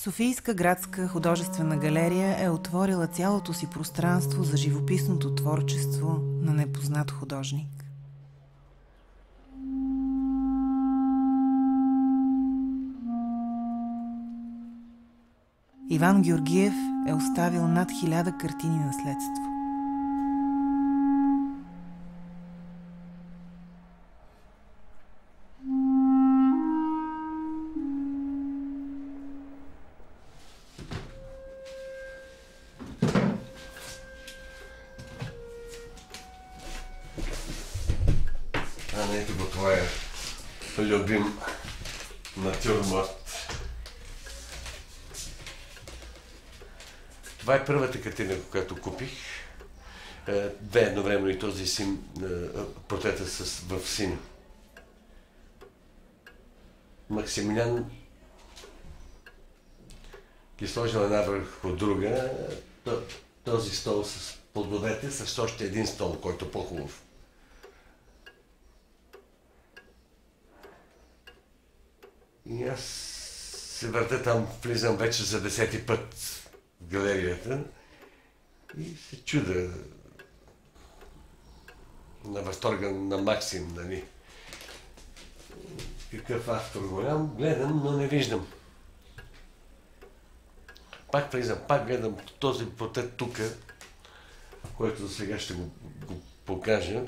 Софийска градска художествена галерия е отворила цялото си пространство за живописното творчество на непознат художник. Иван Георгиев е оставил над 1000 картини наследство. Ето го, това е любим натюрморт. Това е първата картина, която купих. Две едновременно и този портрета в син. Максимилиан ги сложил една върху друга. Този стол с плодовете, с още един стол, който е по-хубав. И аз се върта там, влизам вече за 10-ти път в галерията и се чуда на възторга на Максим, нали. Какъв автор голям, гледам, но не виждам. Пак влизам, пак гледам този портрет тук, който за сега ще го покажа.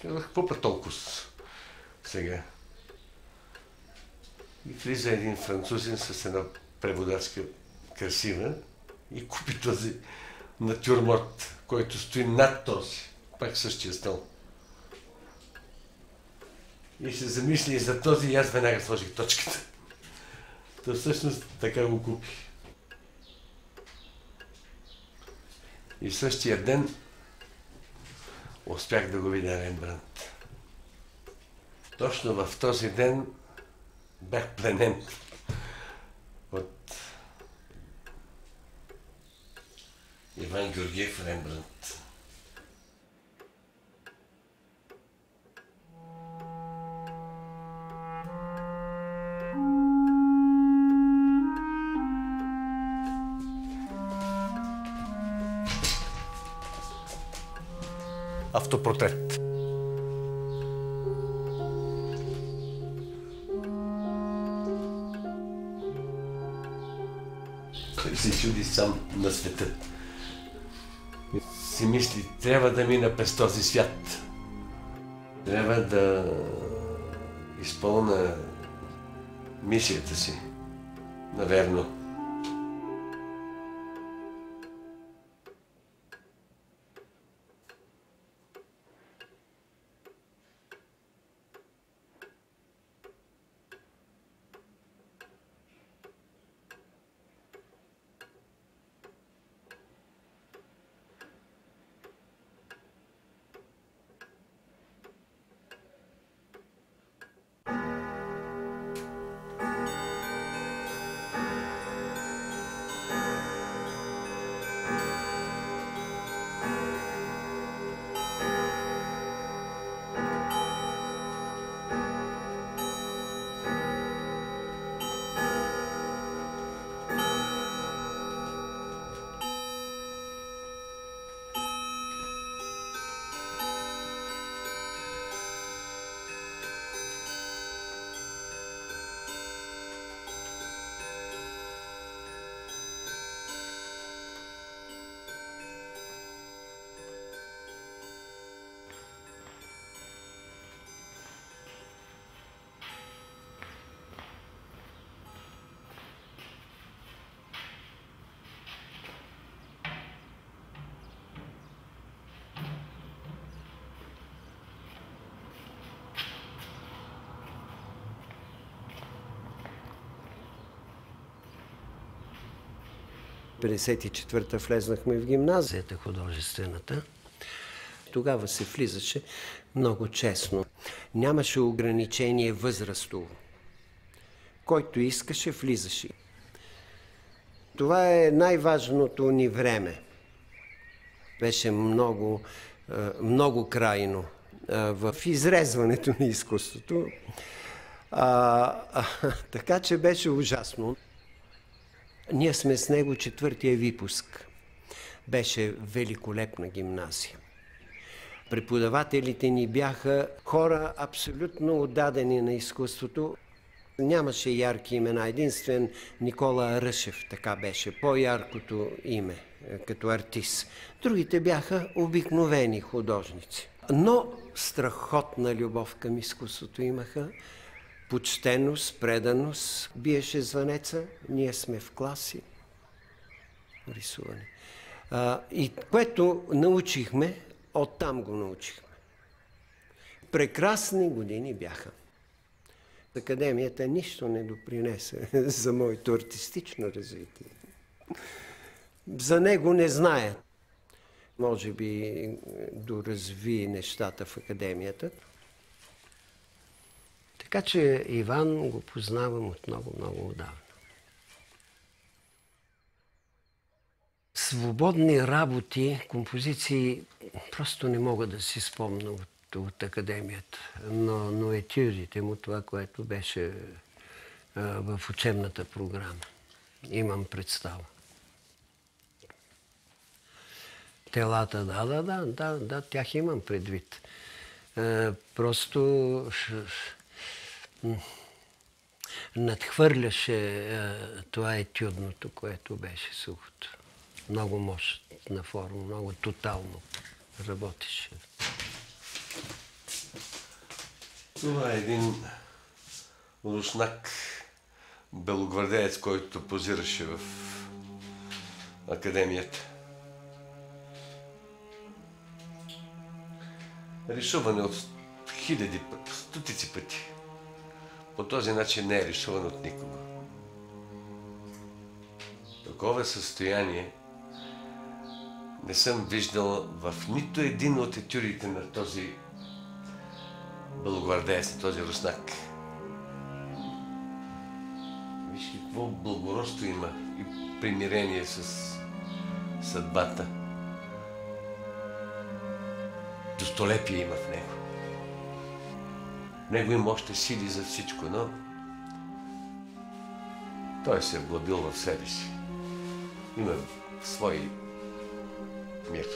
Казах, какво па толкова сега? И влиза един французин с една преводачка красива и купи този натюрморт, който стои над този, пак същия стол. И се замисли и за този и аз веднага сложих точката. То всъщност така го купих. И същия ден успях да го видя Рембрандт. Точно в този ден бях пленен от Иван Георгиев Рембрандт. Автопортрет. Той се чуди сам на света. Си мисли, трябва да мина през този свят. Трябва да изпълня мисията си. Наверно. В 1954-та влезнахме в гимназията художествената. Тогава се влизаше много честно. Нямаше ограничение възрастово. Който искаше, влизаше. Това е най-важното ни време. Беше много крайно в изрезването на изкуството. Така че беше ужасно. Ние сме с него 4-тия випуск. Беше великолепна гимназия. Преподавателите ни бяха хора абсолютно отдадени на изкуството. Нямаше ярки имена. Единствен Никола Ръшев така беше, по-яркото име като артист. Другите бяха обикновени художници. Но страхотна любов към изкуството имаха, почтеност, преданост. Биеше звънеца, ние сме в класи, рисуване. И което научихме, оттам го научихме. Прекрасни години бяха. Академията нищо не допринесе за моето артистично развитие. За него не зная. Може би доразви нещата в академията. Така че Иван го познавам от много отдавна. Свободни работи, композиции, просто не мога да си спомня от академията. Но етюдите му, това, което беше в учебната програма, имам представа. Телата, да, тях имам предвид. Просто надхвърляше това етюдното, което беше сухото. Много мощна форма, много тотално работеше. Това е един руснак, белогвардеец, който позираше в академията. Рисуване от хиляди пъти, стотици пъти. По този начин не е рисуван от никого. Такова състояние не съм виждал в нито един от етюдите на този белогвардеец, на този руснак. Виж какво благородство има и примирение с съдбата. Достолепие има в него. В него има още сили за всичко, но той се е вглъбил в себе си. Има свой мир.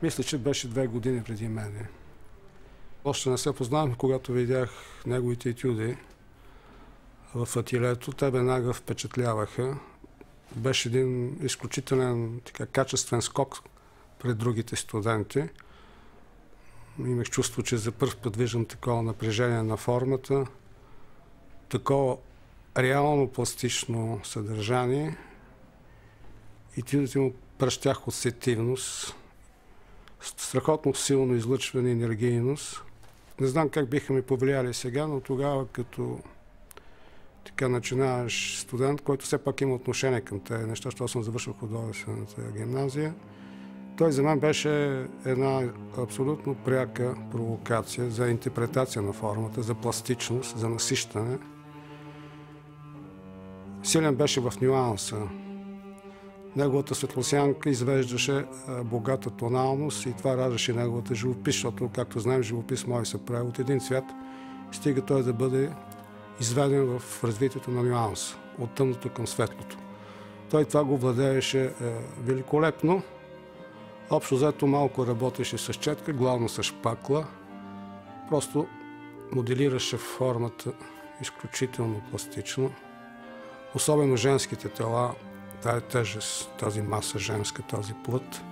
Мисля, че беше 2 години преди мене. Още не се познавам, когато видях неговите етюди в ателието. Те веднага впечатляваха. Беше един изключителен качествен скок пред другите студенти. Имах чувство, че за първ път виждам такова напрежение на формата, такова реално пластично съдържание. Етюдите му пръщях усетивност, страхотно силно излъчване, енергийност. Не знам как биха ми повлияли сега, но тогава като така начинаваш студент, който все пак има отношение към тези неща, защото съм завършил художествената гимназия. Той за мен беше една абсолютно пряка провокация за интерпретация на формата, за пластичност, за насищане. Силен беше в нюанса. Неговата светлосянка извеждаше богата тоналност и това раждаше неговата живопис, защото, както знаем, живопис може да се прави от един цвят, стига той да бъде изведен в развитието на нюанса, от тъмното към светлото. Той това го владееше великолепно. Общо взето малко работеше с четка, главно с шпакла. Просто моделираше формата изключително пластично. Особено женските тела, тази тежест, тази маса женска, този плът.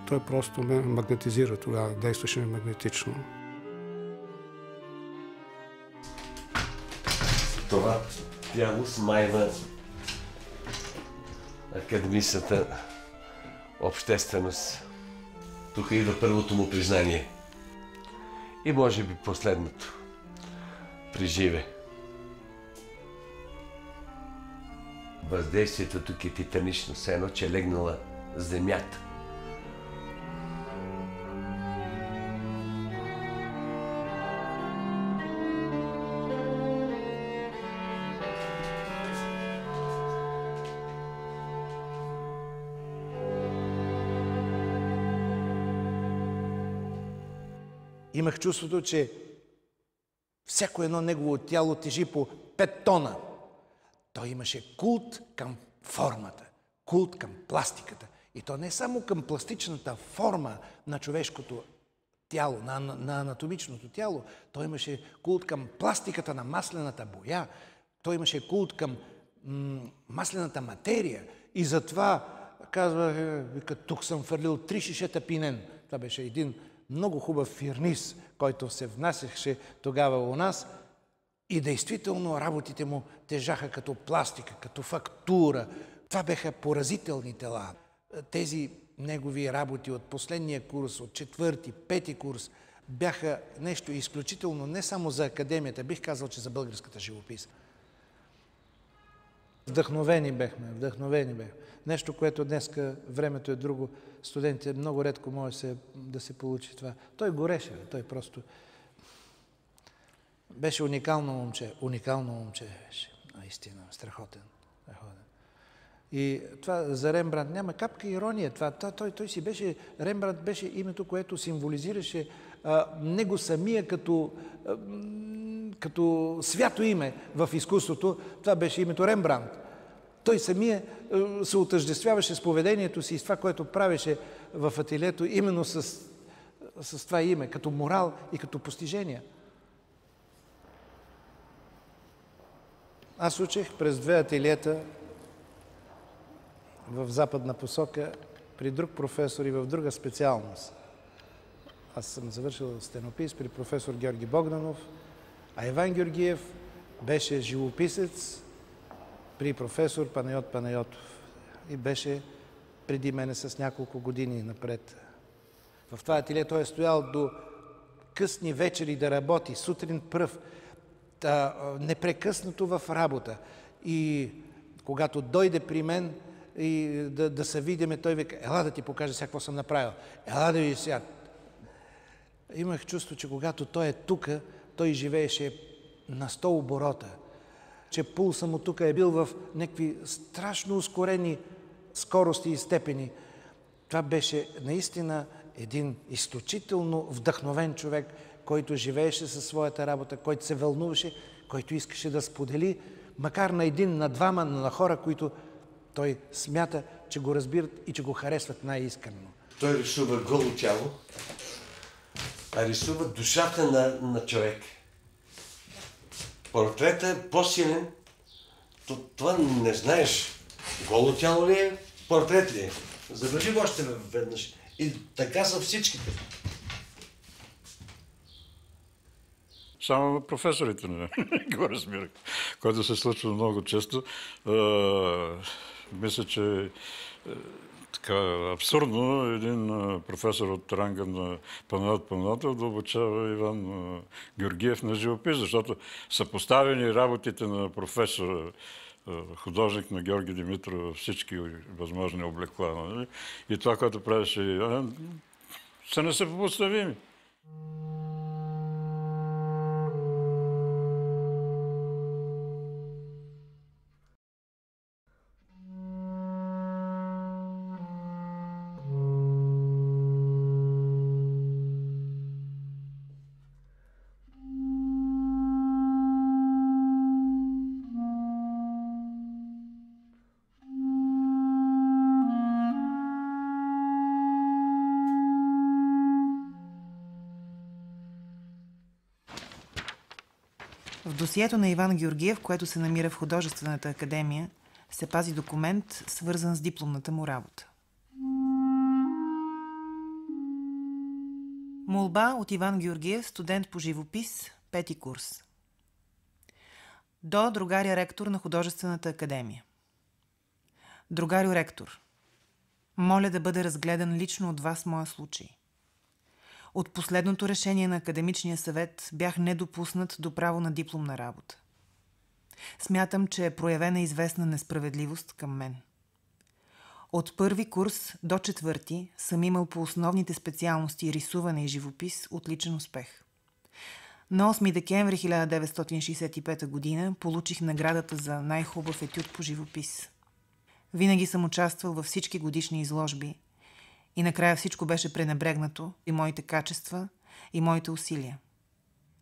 Той просто ме магнетизира тогава, действаше ми магнетично. Това тяло смайва академичната общественост. Тук идва първото му признание. И може би последното. Приживе. Въздействието тук е титанично, все едно, че е легнала земята. Имах чувството, че Всяко едно негово тяло тежи по 5 тона. Той имаше култ към формата, култ към пластиката. И то не само към пластичната форма на човешкото тяло, на анатомичното тяло. Той имаше култ към пластиката на маслената боя. Той имаше култ към маслената материя. И затова казва, тук съм фърлил 3 шишета пинен. Това беше един много хубав фирниз, който се внасяше тогава у нас. И действително работите му тежаха като пластика, като фактура. Това беха поразителни тела. Тези негови работи от последния курс, от 4-ти, 5-ти курс, бяха нещо изключително не само за академията, бих казал, че за българската живопис. Вдъхновени бехме. Нещо, което днеска времето е друго. Студентите много редко може да се получи това. Той гореше, той просто беше уникално момче беше. Наистина, страхотен. И това за Рембрандт няма капка ирония. Той си беше, Рембрандт беше името, което символизираше него самия като свято име в изкуството. Това беше името Рембрандт. Той самия се отъждествяваше с поведението си и с това, което правеше в ателието, именно с това име, като морал и като постижения. Аз учех през 2 ателиета в западна посока при друг професор и в друга специалност. Аз съм завършил стенопис при професор Георги Богданов, а Иван Георгиев беше живописец при професор Панайот Панайотов и беше преди мене с няколко години напред. В това ателие той е стоял до късни вечери да работи, сутрин пръв, непрекъснато в работа. И когато дойде при мен и да се видиме, той вика, ела да ти покажа сега какво съм направил. Ела да ви сега. Имах чувство, че когато той е тук, той живееше на 100 оборота. Че пулса му тук е бил в някакви страшно ускорени скорости и степени. Това беше наистина един изключително вдъхновен човек, който живееше със своята работа, който се вълнуваше, който искаше да сподели, макар на 1, на 2, на хора, които той смята, че го разбират и че го харесват най-искрено. Той рисува голо тяло, а рисува душата на човек. Портретът е по-силен. Това не знаеш. Голо тяло ли е, портрет ли е. Забележи го още веднъж. И така са всичките. Само професорите не го разбирах, което се случва много често. Мисля, че така абсурдно един професор от ранга на Панайот Панайотов да обучава Иван Георгиев на живопис, защото са поставени работите на професора, художник на Георги Димитров, всички възможни облекла. Нали? И това, което правеше Иван, са несъпоставими. В досието на Иван Георгиев, което се намира в Художествената академия, се пази документ, свързан с дипломната му работа. Молба от Иван Георгиев, студент по живопис, 5-ти курс. До другаря ректор на Художествената академия. Другарю ректор, моля да бъде разгледан лично от вас моя случай. От последното решение на Академичния съвет бях недопуснат до право на дипломна работа. Смятам, че е проявена известна несправедливост към мен. От 1-ви курс до 4-ти съм имал по основните специалности рисуване и живопис отличен успех. На 8 декември 1965 г. получих наградата за най-хубав етюд по живопис. Винаги съм участвал във всички годишни изложби и накрая всичко беше пренебрегнато, и моите качества, и моите усилия.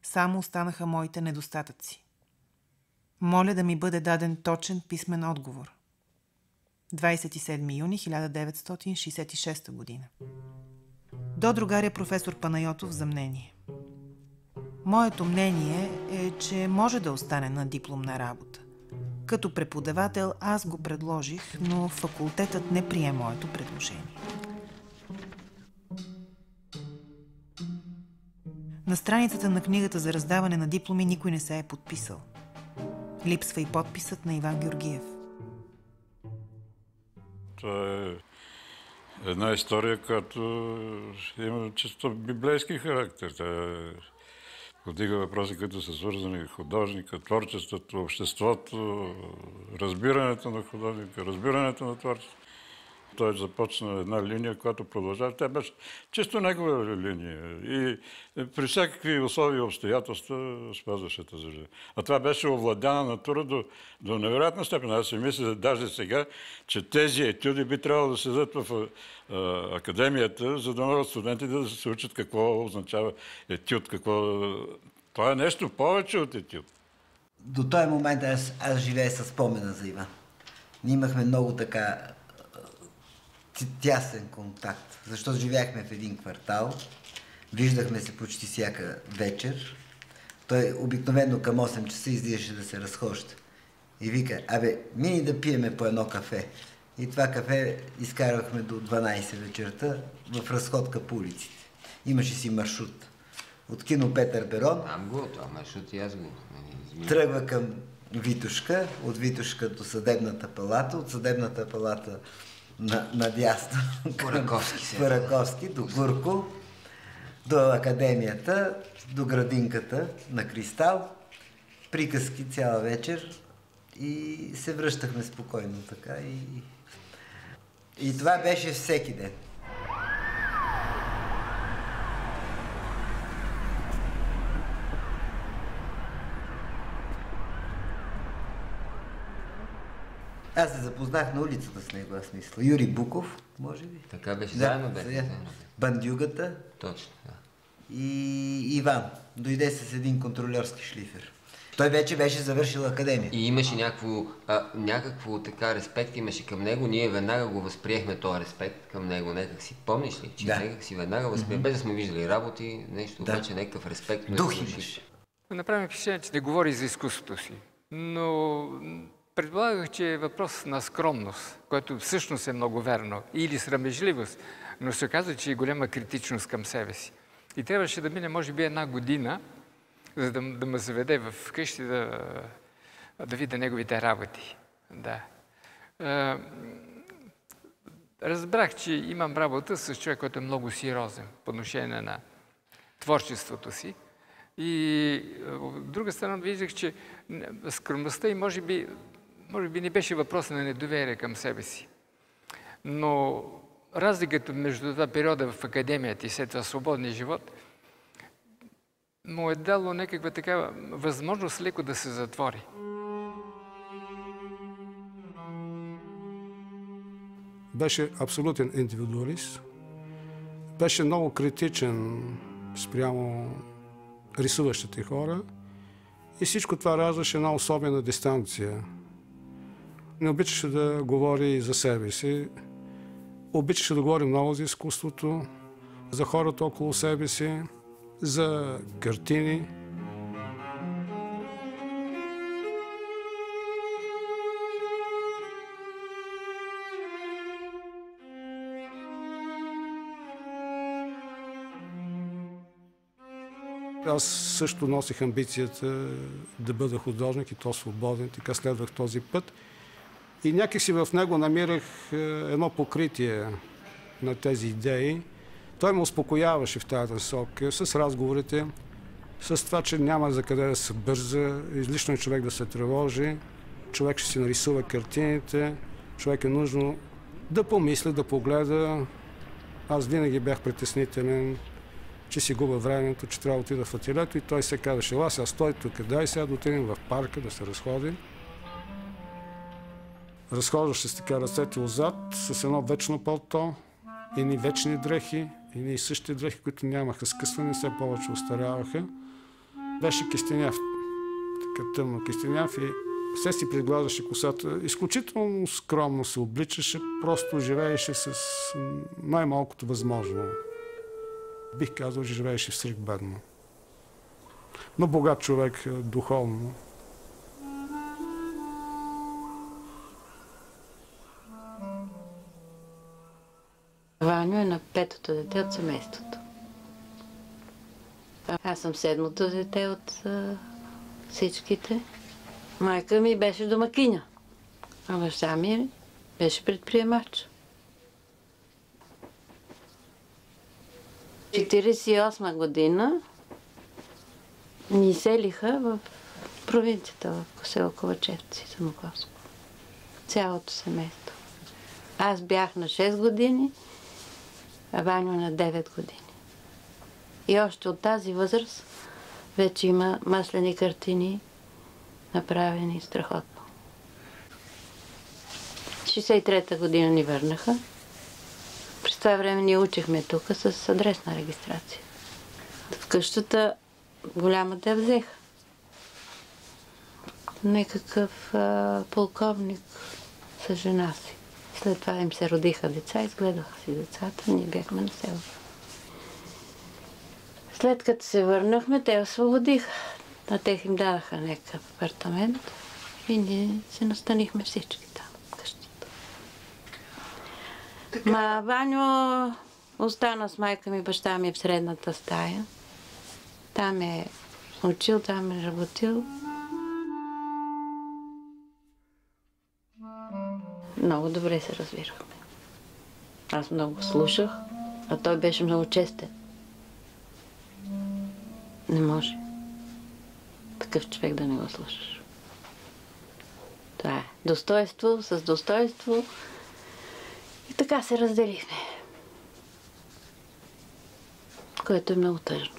Само останаха моите недостатъци. Моля да ми бъде даден точен писмен отговор. 27 юни 1966 година. До другаря професор Панайотов за мнение. Моето мнение е, че може да остане на дипломна работа. Като преподавател аз го предложих, но факултетът не прие моето предложение. На страницата на книгата за раздаване на дипломи никой не се е подписал. Липсва и подписът на Иван Георгиев. Това е една история, която има чисто библейски характер. Тя подига въпроси, които са свързани с художника, творчеството, обществото, разбирането на художника, разбирането на творчеството. Той започна една линия, която продължава. Тя беше чисто негова линия. И при всякакви условия и обстоятелства спазваше тази линия. А това беше овладяна натура до невероятна степен. Аз си мисля, даже сега, че тези етюди би трябвало да седат в академията, за да могат студентите да се учат какво означава етюд, какво... Това е нещо повече от етюд. До този момент аз живея със спомена за Иван. Ние имахме много така тясен контакт, защото живяхме в един квартал, виждахме се почти всяка вечер. Той обикновено към 8 часа излизаше да се разхожда. И вика, мини да пиеме по едно кафе. И това кафе изкарвахме до 12 вечерта в разходка по улиците. Имаше си маршрут. От кино Петър Берон. Знам го, това маршрут и аз го. Тръгва към Витошка, от Витошка до Съдебната палата, от Съдебната палата надясно Раковски, до Курко, до Академията, до градинката на Кристал, приказки цяла вечер и се връщахме спокойно така и това беше всеки ден. Аз се запознах на улицата с него, аз мисля. Юрий Буков, може би. Така беше, заедно беше. Бандюгата. Точно, да. И Иван. Дойде с един контролерски шлифер. Той вече беше завършил академия. И имаше някакво така респект имаше към него. Ние веднага го възприехме този респект към него. Някак си, помниш ли? Че някак си веднага възприехме, без да сме виждали работи, нещо, обаче някакъв респект. Дух имаше. Направим впечатление, че не говори за изкуството си. Но предполагах, че е въпрос на скромност, което всъщност е много верно, или срамежливост, но се оказа, че е голяма критичност към себе си. И трябваше да мине, може би, 1 година, за да ме заведе в къщи да видя неговите работи. Да. Разбрах, че имам работа с човек, който е много сериозен по отношение на творчеството си. И от друга страна виждах, че скромността и може би не беше въпрос на недоверие към себе си. Но разликата между това периода в академията и след това свободния живот му е дало някаква такава възможност леко да се затвори. Беше абсолютен индивидуалист. Беше много критичен спрямо рисуващите хора и всичко това раждаше една особена дистанция. Не обичаше да говори за себе си, обичаше да говори много за изкуството, за хората около себе си, за картини. Аз също носих амбицията да бъда художник и то свободен, така следвах този път. И някакси в него намирах едно покритие на тези идеи. Той ме успокояваше в тази насока с разговорите, с това, че няма за къде да се бърза, излишно е човек да се тревожи, човек ще си нарисува картините, човек е нужно да помисли, да погледа. Аз винаги бях притеснителен, че си губя времето, че трябва да отида в ателието и той се казваше, ела сега стой тук, дай сега да отидем в парка да се разходим. Разхождаше се така ръцете отзад с едно вечно палто, едни вечни дрехи, едни същи дрехи, които нямаха скъсване, все повече остаряваха. Беше кестеняв, така тъмно кестеняв и все си пригладваше косата. Изключително скромно се обличаше, просто живееше с най-малкото възможно. Бих казал, че живееше в срик бедно. Но богат човек духовно. Ваню е на 5-то дете от семейството. Аз съм 7-то дете от всичките. Майка ми беше домакиня, а баща ми беше предприемач. 1948 година ни селиха в провинцията, в село Ковачевци, Самоковско. Цялото семейство. Аз бях на 6 години, а Ваню на 9 години. И още от тази възраст вече има маслени картини, направени страхотно. 63-та година ни върнаха. През това време ние учихме тук с адресна регистрация. В къщата голямата я взеха. Некакъв полковник с жена си. След това им се родиха деца, изгледаха си децата, ние бяхме на село. След като се върнахме, те освободиха. На тях им дадаха някакъв апартамент и ние се настанихме всички там в къщата. Ваню остана с майка ми, баща ми в средната стая. Там е учил, там е работил. Много добре се разбирахме. Аз много слушах, а той беше много честен. Не може такъв човек да не го слушаш. Това е достоинство с достоинство. И така се разделихме. Което е много тъжно.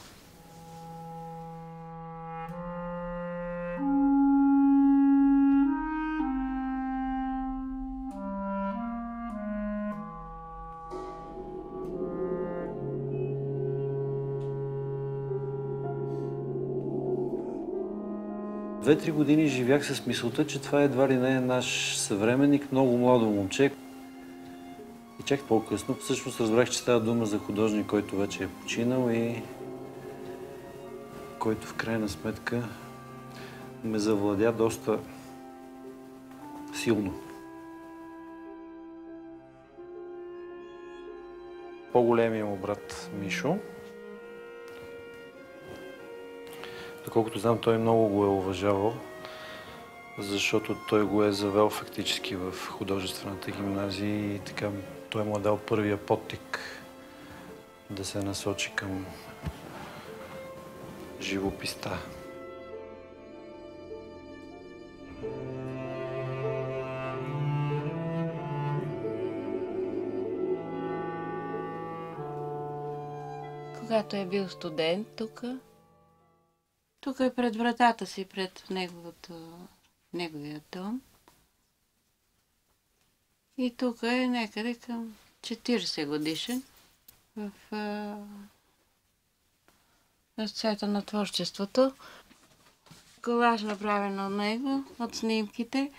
Две-три години живях с мисълта, че това едва ли не е наш съвременник, много младо момче. И чак по-късно всъщност разбрах, че става дума за художник, който вече е починал и който в крайна сметка ме завладя доста силно. По-големият му брат Мишо, доколкото знам, той много го е уважавал, защото той го е завел фактически в художествената гимназия и така той му е дал първия подтик да се насочи към живописта. Когато е бил студент тук е пред вратата си, пред неговия дом. И тук е някъде към 40 годишен в цвета на творчеството. Колаж направен от него, от снимките,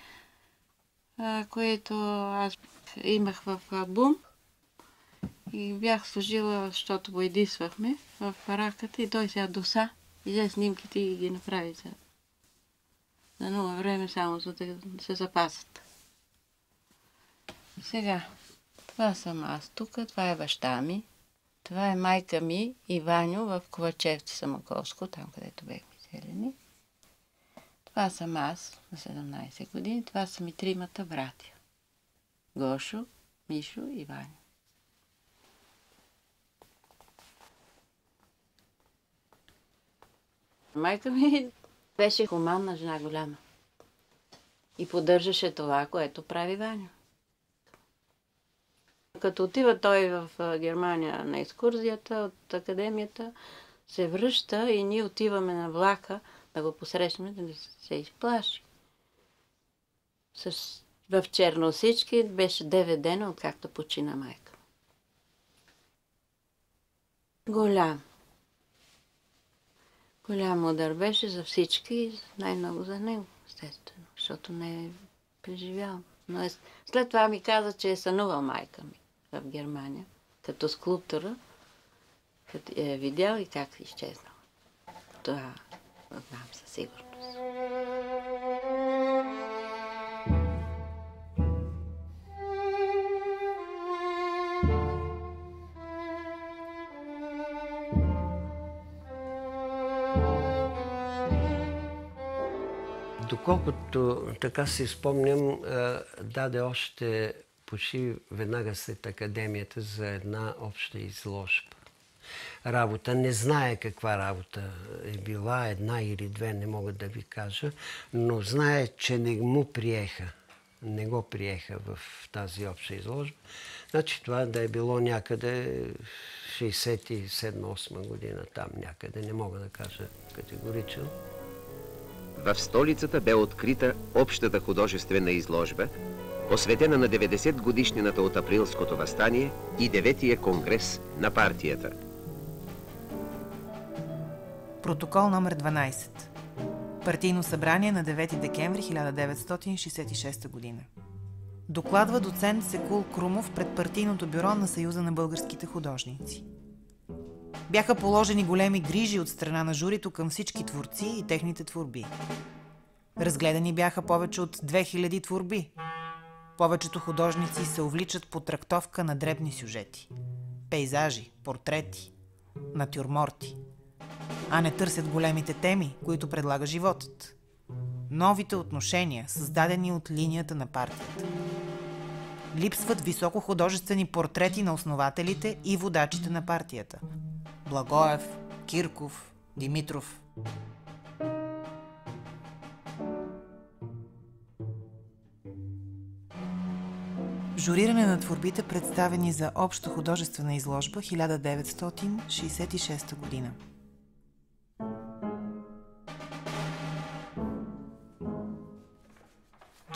които аз имах в албум. И бях сложила, защото го едисвахме в раката и той се ядоса. И взе снимките и ги направи за нова време, само за да се запасат. Сега, това съм аз тук, това е баща ми, това е майка ми и Ваню в Ковачевци, Самоковско, там където бехме селени. Това съм аз на 17 години, това са ми тримата братя. Гошо, Мишо и Ваню. Майка ми беше хуманна жена, голяма. И поддържаше това, което прави Ваню. Като отива той в Германия на екскурзията от академията, се връща и ние отиваме на влака да го посрещнем, да не се изплаши. В Черносички беше 9 дена, откакто почина майка. Голям. Голям удар беше за всички и най-много за него, естествено, защото не е преживял. Но след това ми каза, че е сънувал майка ми в Германия, като скулптора, като е видял и как изчезнала. Това знам със сигурност. Доколкото така си спомням, даде още почти веднага след академията за една обща изложба. Работа. Не знае каква работа е била, една или две, не мога да ви кажа, но знае, че не му приеха. Не го приеха в тази обща изложба. Значи това да е било някъде 67-8 година, там някъде, не мога да кажа категорично. В столицата бе открита общата художествена изложба, посветена на 90-годишнината от Априлското въстание и 9-тия конгрес на партията. Протокол номер 12. Партийно събрание на 9 декември 1966 година. Докладва доцент Секул Крумов пред партийното бюро на Съюза на българските художници. Бяха положени големи грижи от страна на журито към всички творци и техните творби. Разгледани бяха повече от 2000 творби. Повечето художници се увличат по трактовка на дребни сюжети. Пейзажи, портрети, натюрморти. А не търсят големите теми, които предлага животът. Новите отношения, създадени от линията на партията. Липсват високохудожествени портрети на основателите и водачите на партията. Благоев, Кирков, Димитров. Журиране на творбите, представени за обща художествена изложба 1966 година.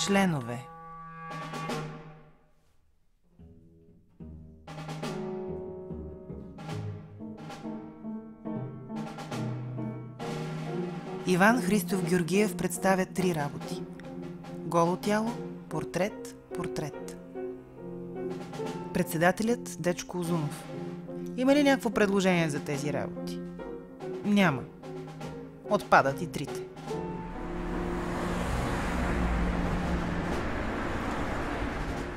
Членове. Иван Христов Георгиев представя 3 работи. Голо тяло, портрет, портрет. Председателят Дечко Узунов. Има ли някакво предложение за тези работи? Няма. Отпадат и 3.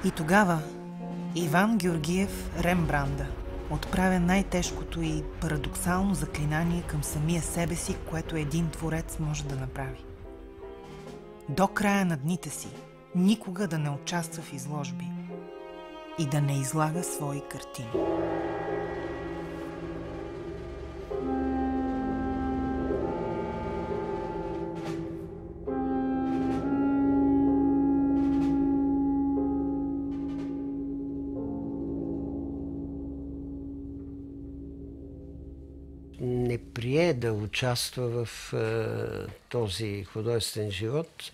И тогава Иван Георгиев Рембранда отправя най-тежкото и парадоксално заклинание към самия себе си, което един творец може да направи. До края на дните си никога да не участва в изложби и да не излага свои картини. Не прие да участва в този художествен живот,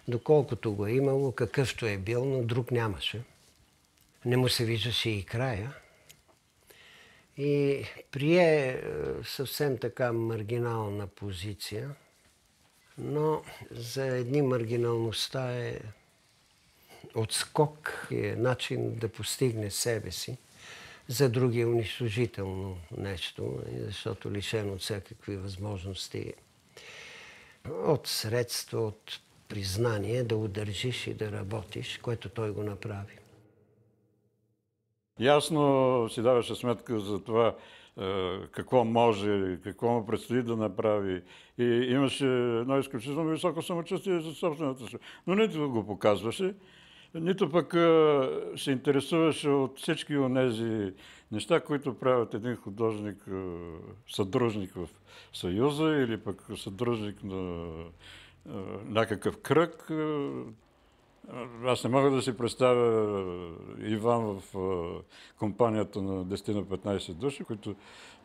доколкото го е имало, какъвто е бил, но друг нямаше. Не му се виждаше и края. И прие съвсем така маргинална позиция, но за едни маргиналността е отскок, е начин да постигне себе си. За други е унищожително нещо, защото лишен от всякакви възможности, от средства, от признание да удържиш и да работиш, което той го направи. Ясно си даваше сметка за това какво може, какво му предстои да направи. И имаше едно изключително високо самочувствие за собствената си. Но нито го показваше, нито пък се интересуваше от всички онези неща, които правят един художник, съдружник в Съюза или пък съдружник на някакъв кръг. Аз не мога да си представя Иван в компанията на 10-15 души, които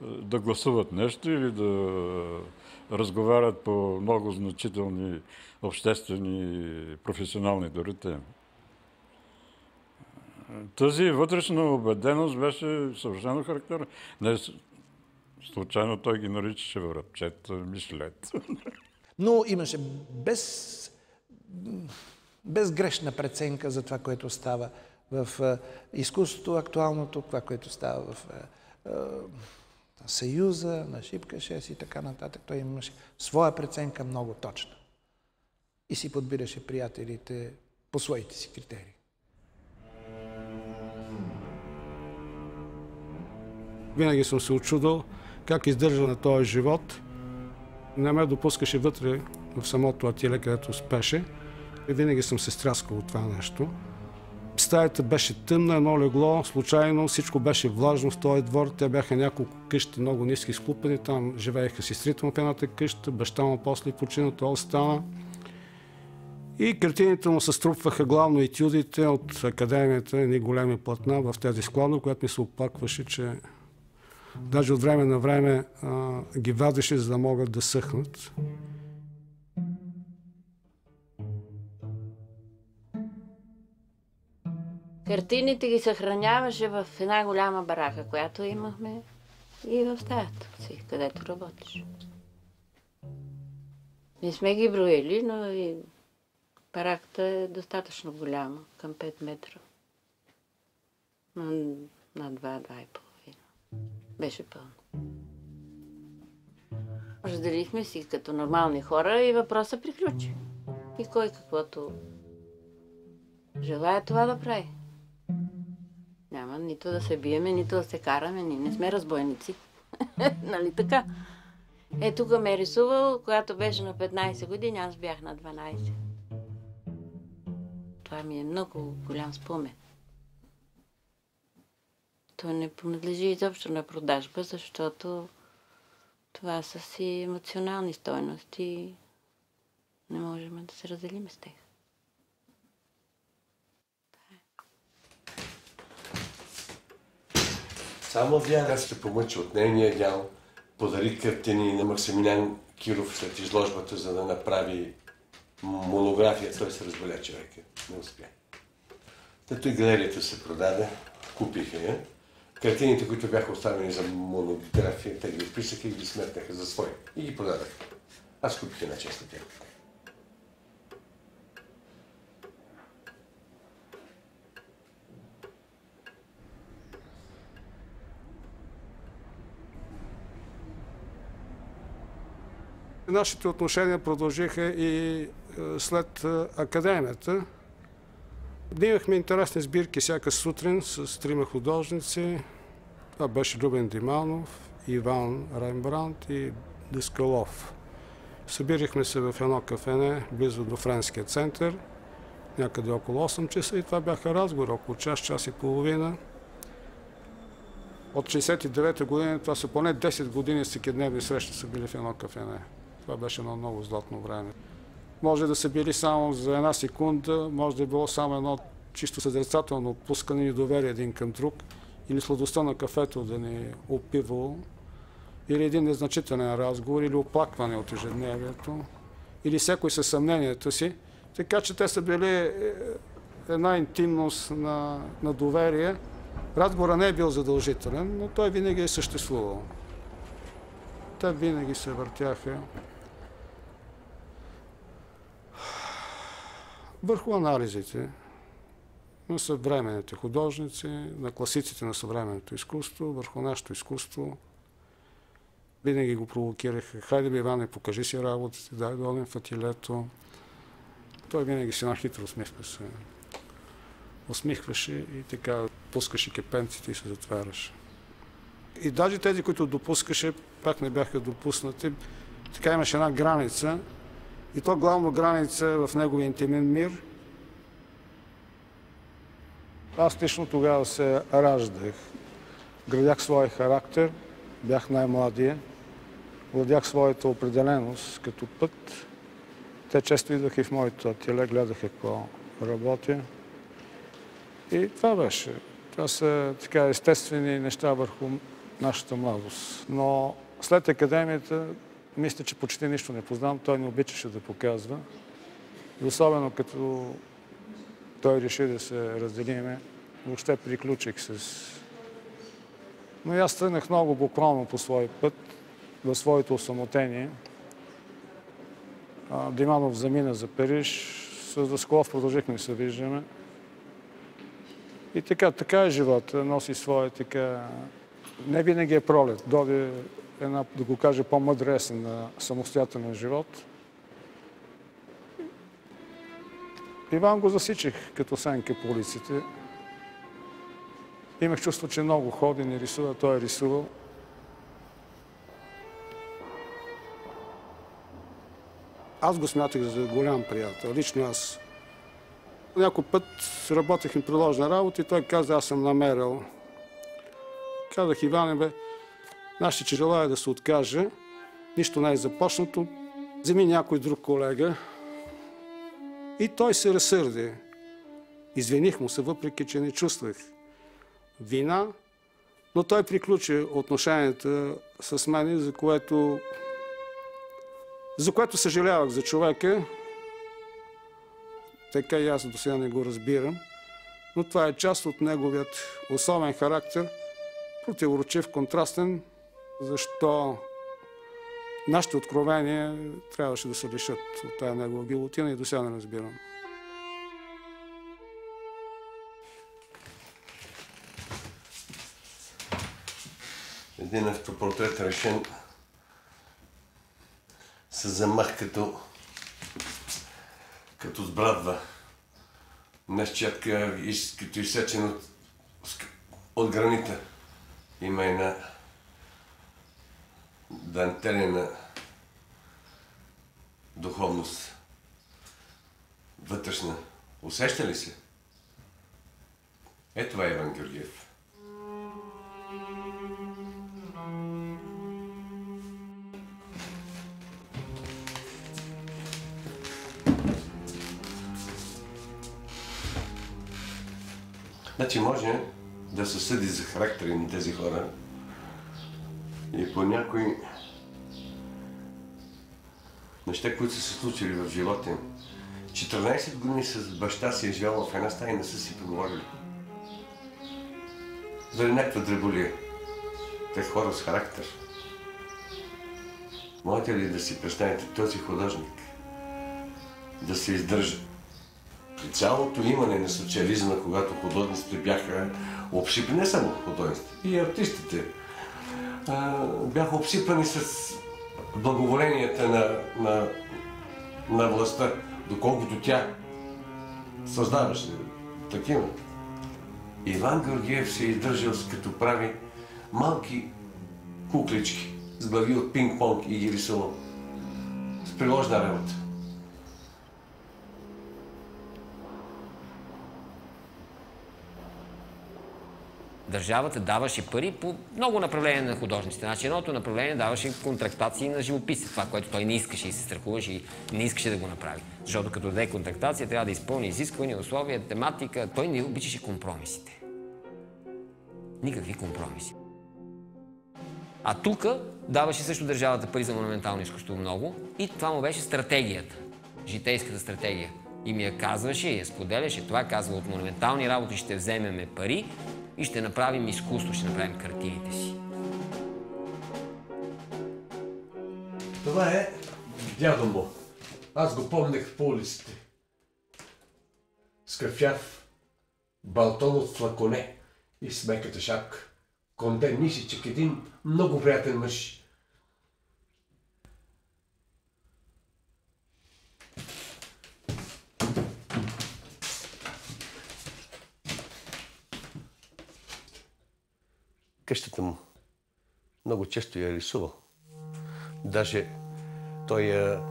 да гласуват нещо или да разговарят по много значителни обществени, професионални дори теми. Тази вътрешна убеденост беше съвършено характерна. Случайно той ги наричаше врабчета, мишлет. Но имаше безгрешна преценка за това, което става в изкуството актуалното, това, което става в Съюза, на Шипка 6 и така нататък. Той имаше своя преценка много точна. И си подбираше приятелите по своите си критерии. Винаги съм се учудил как издържа на този живот. Не ме допускаше вътре в самото ателие, където спеше. И винаги съм се стряскал от това нещо. Стаята беше тъмна, едно легло, случайно всичко беше влажно в този двор. Те бяха няколко къщи, много ниски склупени. Там живееха сестрите му в едната къща, баща му после почина, това остана. И картините му се струпваха главно етюдите от академията, едни големи платна в тези складове, което ми се оплакваше, че даже от време на време ги вадеше, за да могат да съхнат. Картините ги съхраняваше в една голяма барака, която имахме и в стаята си, където работиш. Не сме ги броили, но и бараката е достатъчно голяма, към 5 метра. На 2,5. Беше пълно. Разделихме си като нормални хора и въпросът приключи. И кой каквото желая това да прави. Няма нито да се биеме, нито да се караме. Ние не сме разбойници. Нали така? Тук ме е рисувал, когато беше на 15 години, аз бях на 12. Това ми е много голям спомен. То не принадлежи изобщо на продажба, защото това са си емоционални стойности и не можем да се разделим с тях. Само Диана се помъчи от нейния дял, подари картини на Максимилиан Киров след изложбата, за да направи монография. Той се разболя човека. Не успя. Тато и галерията се продаде, купиха я. Картините, които бяха оставени за монография, те ги описаха и ги сметнаха за свои. И ги продадаха. Аз купих една част от тях. Нашите отношения продължиха и след академията. Имахме интересни сбирки всяка сутрин с 3 художници. Това беше Любен Диманов, Иван Рембрандт и Даскалов. Събирахме се в едно кафене, близо до Френския център, някъде около 8 часа и това бяха разговори, около час и половина. От 69-та година, това са поне 10 години всекидневни срещи са били в едно кафене. Това беше едно много златно време. Може да са били само за една секунда, може да е било само едно чисто съзерцателно отпускане и доверие един към друг, или сладостта на кафето да ни опивало, или един незначителен разговор, или оплакване от ежедневието, или всякой със съмнението си. Така че те са били една интимност на доверие. Разговорът не е бил задължителен, но той винаги е съществувал. Те винаги се въртяха върху анализите на съвременните художници, на класиците на съвременното изкуство, върху нашето изкуство. Винаги го провокираха. Хайде бе, Иване, покажи си работите, дай да одим в ателието. Той винаги си една хитра усмивка се усмихваше и така пускаше кепенците и се затваряше. И даже тези, които допускаше, пак не бяха допуснати. Така имаше една граница, и то главно граница в неговия интимен мир. Аз лично тогава се раждах. Градях своя характер, бях най-младия, владях своята определеност като път. Те често идваха и в моето ателие, гледаха какво работя. И това беше. Това са така естествени неща върху нашата младост. Но след академията, мисля, че почти нищо не познавам. Той не обичаше да показва. И особено като той реши да се разделиме, въобще приключих с Но и аз тръгнах много буквално по свой път, в своето осамотение. Диманов замина за Париж, с Даскалов продължихме да се виждаме. И така е живота, носи своя така... Не винаги е пролет, дойде една, да го кажа, по-мъдра есен на самостоятелен живот. Иван го засичих като сенка по улиците. Имах чувство, че много ходи, не рисува, той е рисувал. Аз го смятах за голям приятел, лично аз. Някой път работехме приложна работа и той каза, аз съм намерил. Казах, Иване, бе, наши, че желая да се откаже, нищо не е започнато, вземи някой друг колега. И той се разсърди. Извиних му се, въпреки че не чувствах вина, но той приключи отношенията с мен, за което съжалявах за човека. Така и аз до сега не го разбирам, но това е част от неговият особен характер, противоречив, контрастен, защо нашите откровения трябваше да се лишат от тая негова гилотина и до сега не разбирам. Един автопортрет решен с замах като сбрадва. Нещятка, като изсечен от гранита. Има една дантелена духовност. Вътрешна. Усеща ли се? Ето това е Иван Георгиев. Значи може да се съди за характери на тези хора и по някои неща, които са се случили в живота им. 14 години с баща си е живял в една стая и не са си помогли. Заради някаква дреболия. Те хора с характер. Можете ли да си представите този художник да се издържа? При цялото имане на социализма, когато художниците бяха обсипани, не само художниците, и артистите, бяха обсипани с благоволенията на властта, доколкото тя създаваше такива. Иван Георгиев се е издържал, като прави малки куклички с глави от пинг-понг и ги рисувал с приложна работа. Държавата даваше пари по много направления на художниците. Значи едното направление даваше контрактации на живописа, това, което той не искаше и се страхуваше и не искаше да го направи. Защото като даде контрактация, трябва да изпълни изисквания, условия, тематика. Той не обичаше компромисите. Никакви компромиси. А тук даваше също държавата пари за монументално изкуство много и това му беше стратегията, житейската стратегия. И ми я казваше, и я споделяше. Това казва, от монументални работи ще вземеме пари и ще направим изкуство, ще направим картините си. Това е дядо му. Аз го помнях по улиците. С кафяв балтон от флаконе и с меката шапка. Конден нисичък, един много приятен мъж. Къщата му много често я рисувал. Даже той я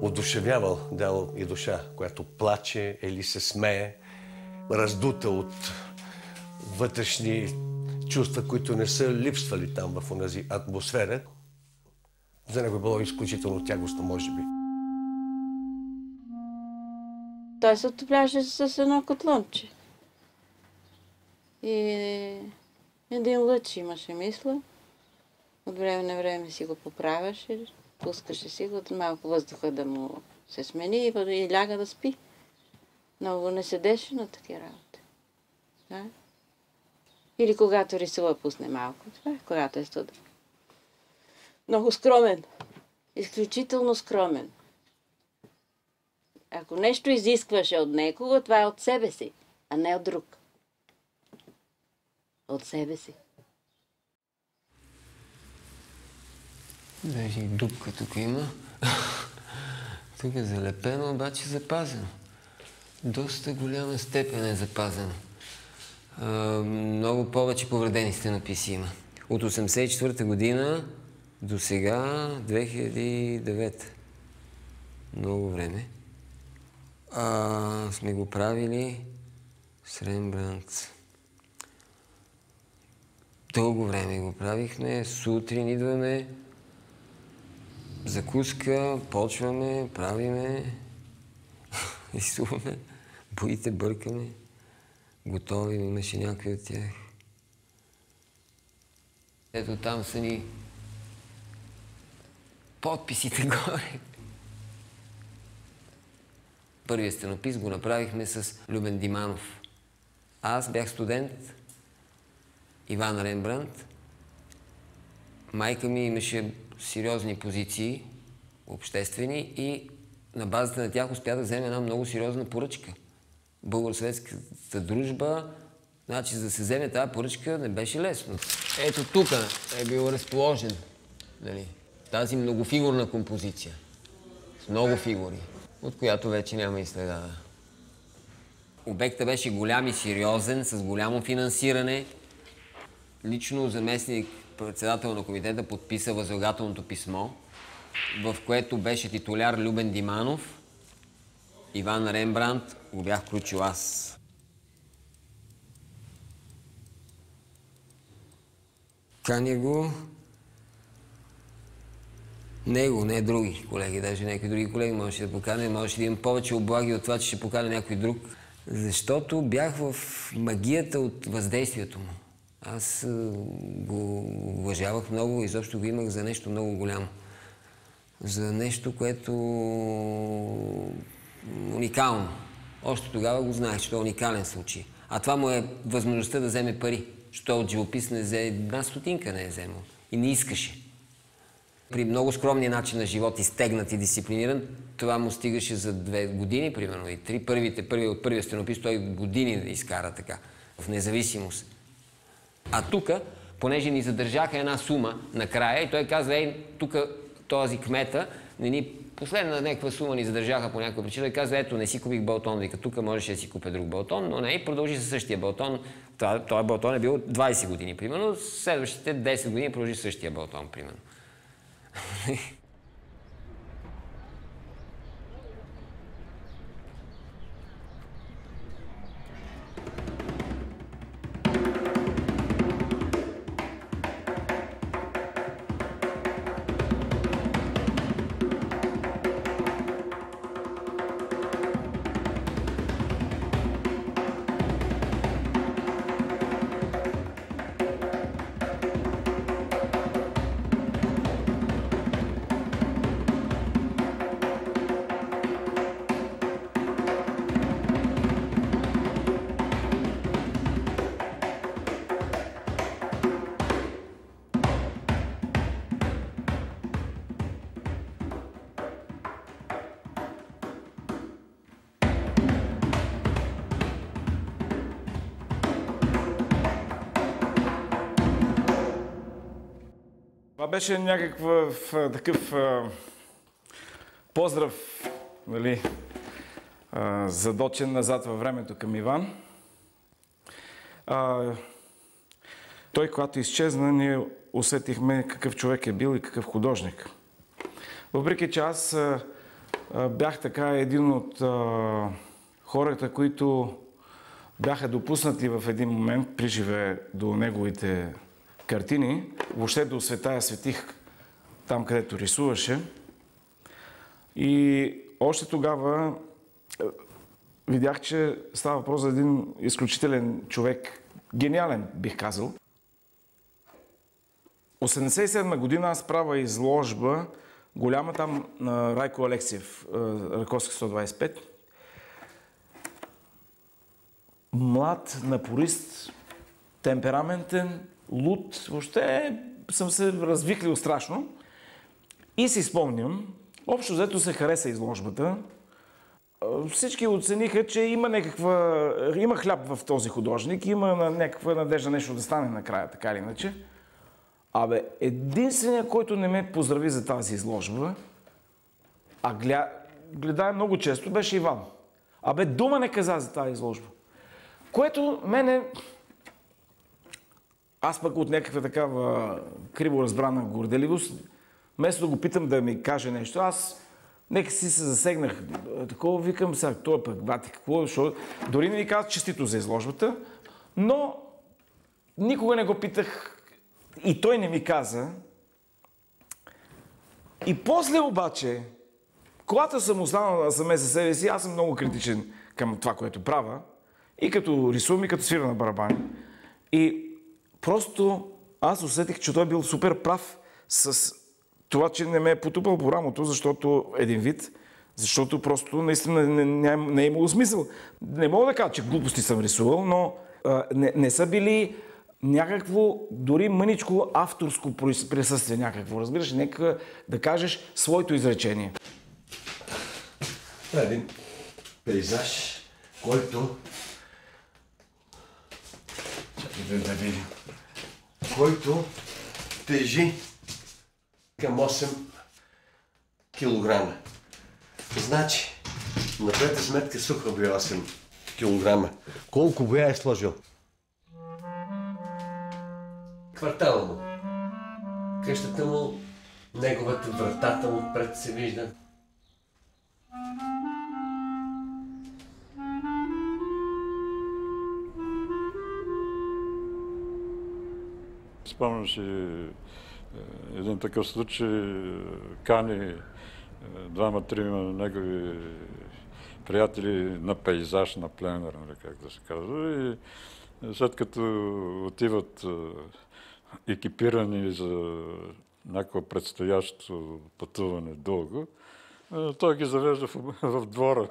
одушевявал, дал и душа, която плаче или се смее, раздута от вътрешни чувства, които не са липсвали там в онази атмосфера. За него било изключително тягостно, може би. Той се отопляваше с едно котлонче. И един лъч имаше, мисля. От време на време си го поправяше, пускаше си го, малко въздуха да му се смени и ляга да спи. Много не седеше на такива работи. Да? Или когато рисува, пусне малко. Това е, когато е студен. Много скромен. Изключително скромен. Ако нещо изискваше от некого, това е от себе си, а не от друг. От себе си. Даже и дупка тук има. Тук е залепено, обаче запазено. Доста голяма степен е запазено. Много повече повредени стенописи има. От 1984 година до сега 2009. Много време. Сме го правили с Рембрандт. Дълго време го правихме. Сутрин идваме, закуска, почваме, правиме, рисуваме, боите бъркаме. Готови, имаше някой от тях. Ето там са ни подписите горе. Първият стенопис го направихме с Любен Диманов. Аз бях студент, Иван Рембрандт. Майка ми имаше сериозни позиции, обществени, и на базата на тях успя да вземе една много сериозна поръчка. Българо-съветската дружба, значи за да се вземе тази поръчка не беше лесно. Ето тук е бил разположен, нали, тази многофигурна композиция, с много фигури, от която вече няма и следа. Обектът беше голям и сериозен, с голямо финансиране. Лично заместник председател на комитета подписа възлагателното писмо, в което беше титуляр Любен Диманов. Иван Рембрандт го бях включил аз. Каня го него, не други колеги, даже някои други колеги можеше да поканя, можеше да имам повече облаги от това, че ще поканя някой друг. Защото бях в магията от въздействието му. Аз го уважавах много и изобщо го имах за нещо много голямо. За нещо, което уникално. Още тогава го знаех, че това е уникален случай. А това му е възможността да вземе пари. Защото от живопис не взе една стотинка, не е вземал. И не искаше. При много скромния начин на живот, изтегнат и дисциплиниран, това му стигаше за 2 години, примерно, и 3. От първия стенопис той години да изкара така, в независимост. А тук, понеже ни задържаха една сума накрая, и той казва, ей, тук този кмета, последна някаква сума ни задържаха по някаква причина, и казва, ето, не си купих балтон, вика, тук можеше да си купя друг балтон, но не, и продължи със същия балтон. Този балтон е бил 20 години, примерно, следващите 10 години продължи същия балтон, примерно. Това беше някакъв такъв поздрав, нали, задочен назад във времето към Иван. Той, когато изчезна, ние усетихме какъв човек е бил и какъв художник. Въпреки че аз бях така един от хората, които бяха допуснати в един момент при живе до неговите картини, въобще до света я светих там, където рисуваше. И още тогава видях, че става въпрос за един изключителен човек, гениален, бих казал. 1987 година аз правя изложба, голяма там на Райко Алексиев, Раковски темпераментен, луд, въобще съм се развихлил страшно. И си спомням, общо взето се хареса изложбата. Всички оцениха, че има хляб в този художник, има някаква надежда нещо да стане накрая, така или иначе. Единственият, който не ме поздрави за тази изложба, гледая много често, беше Иван. Дума не каза за тази изложба. Което мене... Аз пък от някаква такава криво разбрана горделивост, вместо да го питам да ми каже нещо, аз нека си се засегнах. Такова викам сега, той пък бати какво, защото дори не ми каза честито за изложбата, но никога не го питах и той не ми каза. И после обаче, когато съм останал насаме за себе си, аз съм много критичен към това, което правя, и като рисувам, и като свира на барабани. И просто аз усетих, че той бил супер прав с това, че не ме е потупал по рамото, защото просто наистина не е имало смисъл. Не мога да кажа, че глупости съм рисувал, но не са били някакво, дори мъничко авторско присъствие някакво. Разбираш, нека да кажеш своето изречение. Това е един пейзаж, който... Чакай да видим. Който тежи към 8 килограма. Значи, направете сметка, суха бе 8 килограма. Колко боя е сложил? Квартала му. Къщата му, неговата вратата му пред се вижда. Спомням си един такъв случай, кани двама-трима негови приятели на пейзаж, на пленер, как да се казва. И след като отиват екипирани за някакво предстоящо пътуване дълго, той ги завежда в двора.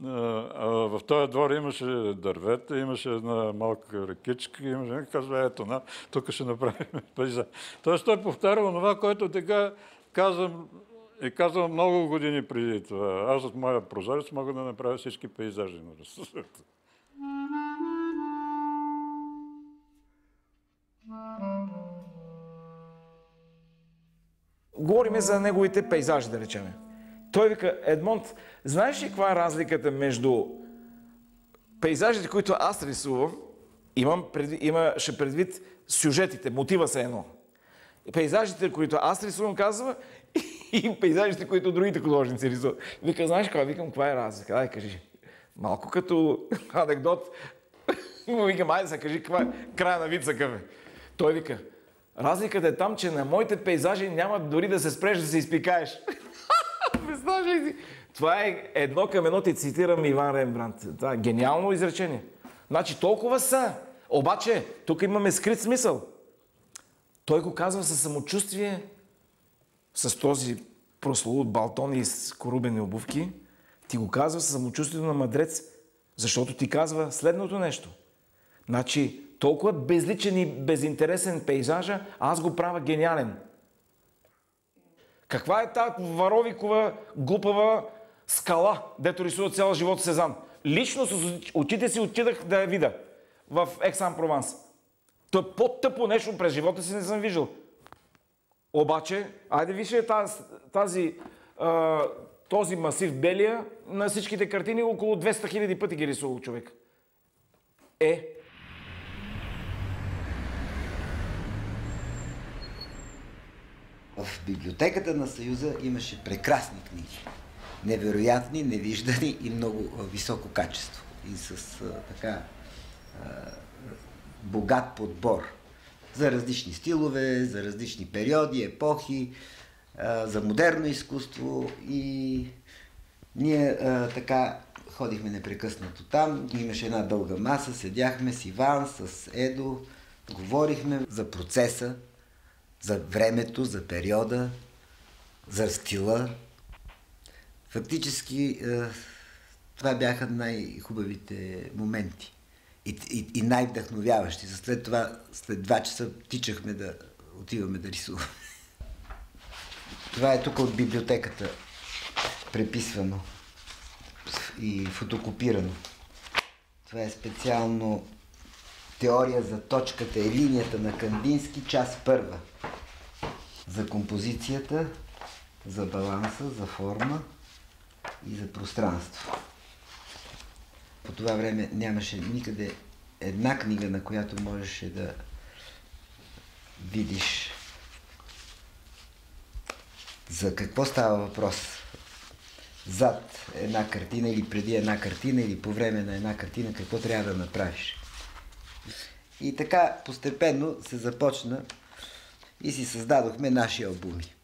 В този двор имаше дървета, имаше една малка рекичка, имаше, казва, ето, тук ще направим пейзаж. Тоест той повтаря това, което така казвам много години преди това. Аз от моя прозорец мога да направя всички пейзажи на света. Говориме за неговите пейзажи, да речеме. Той вика, Едмонд, знаеш ли каква е разликата между пейзажите, които аз рисувам, имаше предвид сюжетите, мотива се едно. Пейзажите, които аз рисувам, казва, и пейзажите, които другите художници рисуват. Вика, знаеш каква? Викам, каква е разлика? Дай, кажи. Малко като анекдот. Викам, айде се кажи, каква е края на вица къве. Той вика, разликата е там, че на моите пейзажи няма дори да се спреш да се изпикаеш. Представяш ли си? Това е 1:1, ти цитирам Иван Рембрандт. Това е гениално изречение. Значи толкова са. Обаче, тук имаме скрит смисъл. Той го казва със самочувствие, с този прословут балтон и с корубени обувки. Ти го казва със самочувствието на мъдрец, защото ти казва следното нещо. Значи, толкова безличен и безинтересен пейзажа, аз го правя гениален. Каква е тази варовикова, глупава скала, дето рисува цял живот Сезанн? Лично с очите си отидах да я видя в Екс-Ан-Прованс. То е по-тъпо нещо през живота си не съм виждал. Обаче, айде вижте този масив белия на всичките картини, около 200 000 пъти ги рисувал човек. В библиотеката на Съюза имаше прекрасни книги. Невероятни, невиждани и много високо качество. И с богат подбор. За различни стилове, за различни периоди, епохи, за модерно изкуство. И ние така ходихме непрекъснато там. Имаше една дълга маса, седяхме с Иван, с Едо, говорихме за процеса, за времето, за периода, за стила. Фактически това бяха най-хубавите моменти. и най-вдъхновяващи. След това, след 2 часа тичахме да отиваме да рисуваме. Това е тук от библиотеката, преписвано и фотокопирано. Това е специално теория за точката и линията на Кандински, част 1. За композицията, за баланса, за форма и за пространство. По това време нямаше никъде една книга, на която можеше да видиш за какво става въпрос. Зад една картина или преди една картина или по време на една картина, какво трябва да направиш. И така постепенно се започна и си създадохме наши албуми,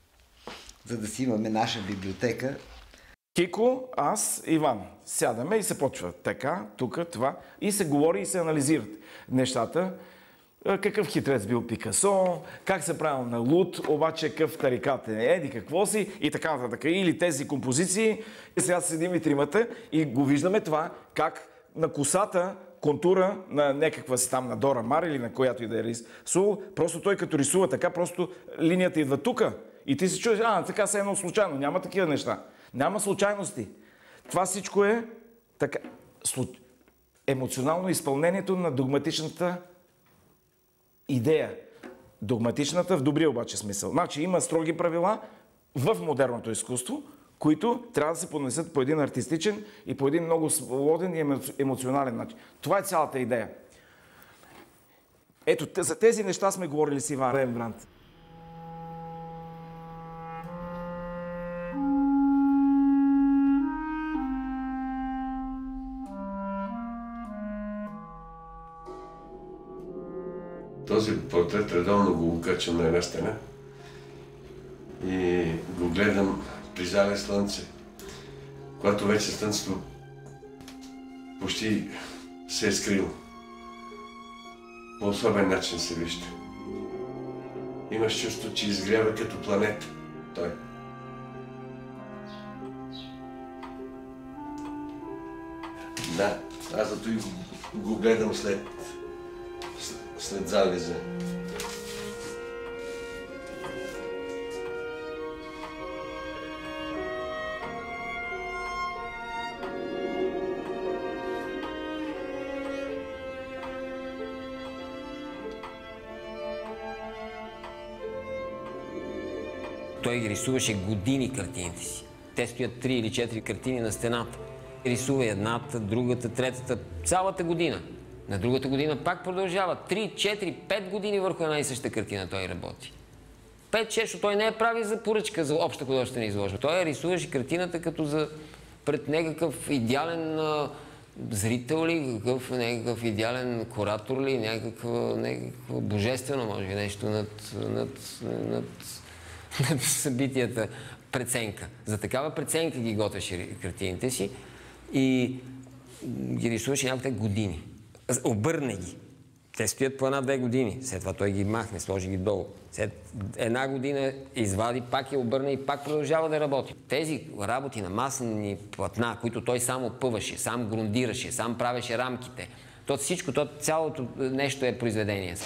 за да си имаме наша библиотека. Кико, аз, Иван. Сядаме и се почва така, тук, това. И се говори и се анализират нещата. Какъв хитрец бил Пикасо, как се правил на луд, обаче какъв тарикат е, еди какво си и така нататък. Или тези композиции. И сега седим и тримата и го виждаме това, как на косата, контура на някаква си там на Дора Мар или на която и да е рисувал, просто той като рисува така, просто линията идва тука. И ти се чуеш, така се едно случайно. Няма такива неща. Няма случайности. Това всичко е така, емоционално изпълнението на догматичната идея. Догматичната в добрия обаче смисъл. Значи има строги правила в модерното изкуство, които трябва да се понесат по един артистичен и по един много свободен и емоционален начин. Това е цялата идея. Ето, за тези неща сме говорили с Иван Рембрандт. Този портрет редовно го качвам на една стена и го гледам при зале слънце, когато вече слънцето почти се е скрило. По особен начин се вижда. Имаш чувство, че изгрява като планета той. Да, аз зато и го гледам след залеза. Той ги рисуваше години картините си. Те стоят 3 или 4 картини на стената. Рисува едната, другата, третата, цялата година. На другата година пак продължава. 3, 4, 5 години върху една и съща картина той работи. 5-6, той не е прави за поръчка, за обща художествена изложба. Той рисуваше картината като пред някакъв идеален зрител ли, някакъв идеален куратор ли, някакво божествено, може би, нещо над събитията, преценка. За такава преценка ги готвеше картините си и ги рисуваше някакви години. Обърне ги. Те стоят по 1-2 години. След това той ги махне, сложи ги долу. След 1 година извади, пак я обърне и пак продължава да работи. Тези работи на маслени платна, които той само пъваше, сам грундираше, сам правеше рамките, всичко, цялото нещо е произведение.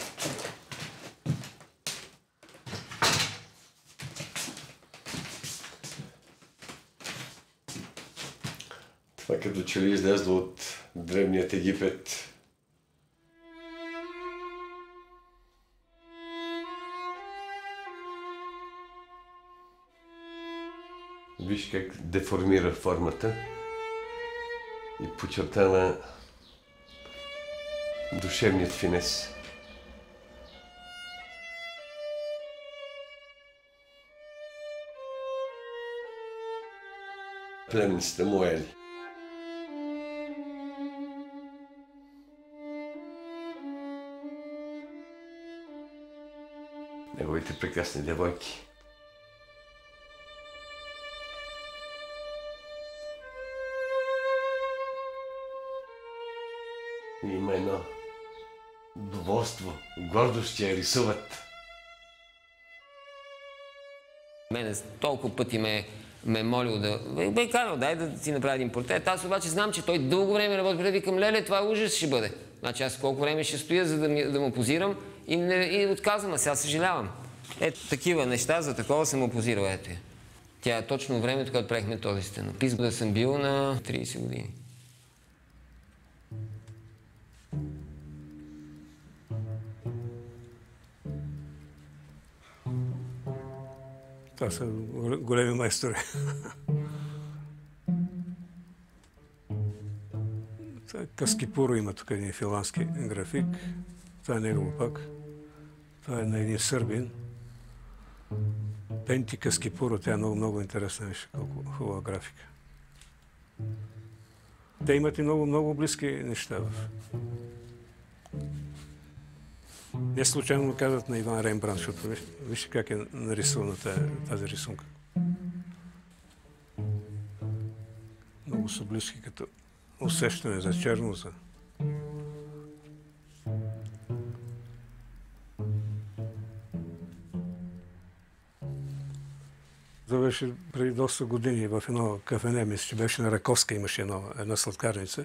Това като че ли излезло от древният Египет. Виж как деформира формата и подчертава душевният финес. Племенците Моели. Неговите прекрасни девойки. Има едно доволство, гордост, че я рисуват. Мене толкова пъти ме молил да... Бе казал, дай да си направя един портрет. Аз обаче знам, че той дълго време работи. Викам, леле, това ужас ще бъде. Значи аз колко време ще стоя, за да му позирам и отказвам, а сега съжалявам. Ето такива неща, за такова съм опозирал, ето я. Тя е точно времето, когато правихме този стенопис, да съм бил на 30 години. Това са големи майстори. Каскипуро има тук един финландски график. Това е негово пак. Това е на един сърбин. Пенти Каскипуро, тя е много интересна, виж колко хубава графика. Те имат и много близки неща. Не случайно казват на Иван Рембрандт, защото вижте как е нарисувана тази рисунка. Много са близки като усещане за чернота. Това беше преди доста години в едно кафене, мисля, че беше на Раковска, имаше една сладкарница.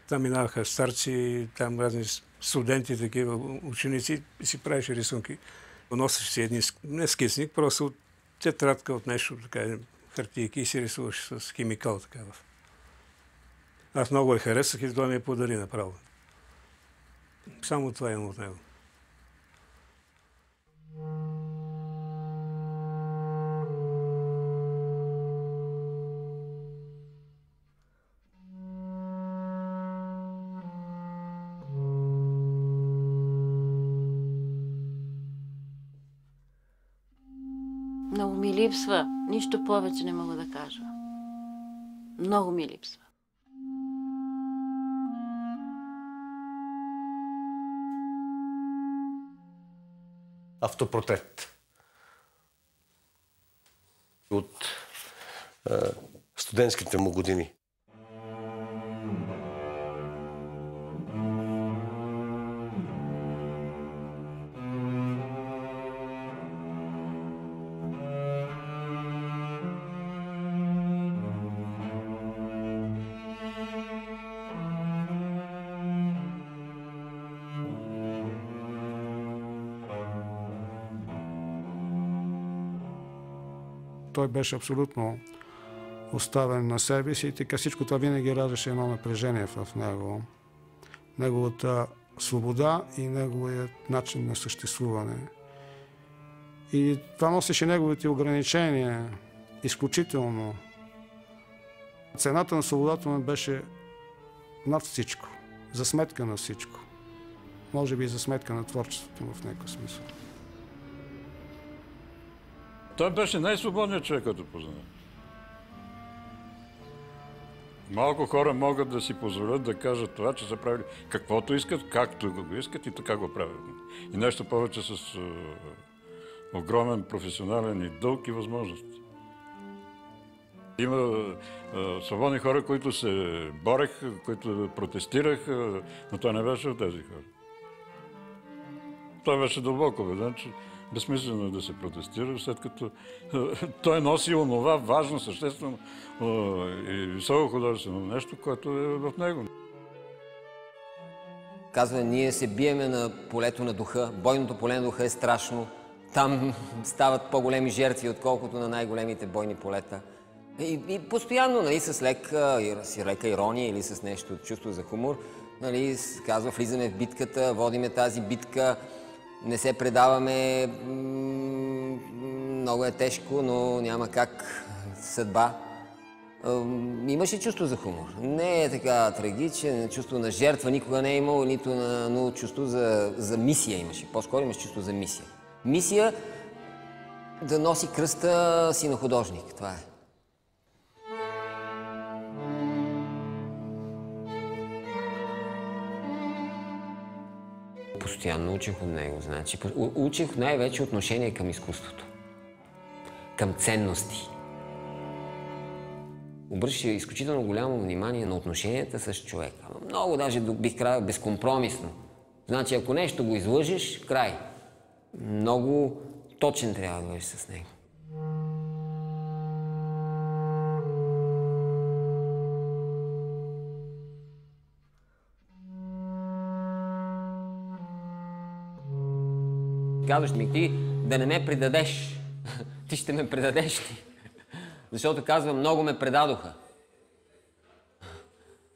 Там минаваха старци, там разни студенти, такива ученици и си правеше рисунки. Носеше си един, не скицник, просто от тетрадка от нещо, така, хартийки и си рисуваше с химикал. Така. Аз много я харесах и това ми я подари направо. Само това имам от него. Много ми липсва. Нищо повече не мога да кажа. Много ми липсва. Автопортрет. От студентските му години. Той беше абсолютно оставен на себе си и така всичко това винаги раждаше едно напрежение в него. Неговата свобода и неговият начин на съществуване. И това носеше неговите ограничения изключително. Цената на свободата му беше над всичко, за сметка на всичко. Може би и за сметка на творчеството му в някакъв смисъл. Той беше най-свободният човек, който познава. Малко хора могат да си позволят да кажат това, че са правили каквото искат, както го искат и така го правят. И нещо повече с огромен професионален и дълг и възможности. Има свободни хора, които се бореха, които протестираха, но той не беше от тези хора. Той беше дълбоко убеден, че безсмислено е да се протестира, след като той носи онова важно, съществено и високо художествено нещо, което е в него. Казва, ние се биеме на полето на духа. Бойното поле на духа е страшно. Там стават по-големи жертви, отколкото на най-големите бойни полета. И постоянно, нали, с лека ирония или с нещо чувство за хумор, нали, казва, влизаме в битката, водиме тази битка, не се предаваме, много е тежко, но няма как, съдба. Имаше чувство за хумор. Не е така трагичен, чувство на жертва никога не е имало, нито но чувство за мисия имаше. По-скоро имаше чувство за мисия. Мисия да носи кръста си на художник. Това е. Постоянно учих от него. Значи, учих най-вече отношение към изкуството. Към ценности. Обръщаше изключително голямо внимание на отношенията с човека. Много даже бих казал безкомпромисно. Значи, ако нещо го излъжеш, край. Много точен трябва да бъдеш с него. казваш ми ти да не ме предадеш. Ти ще ме предадеш ли? Защото казва, много ме предадоха.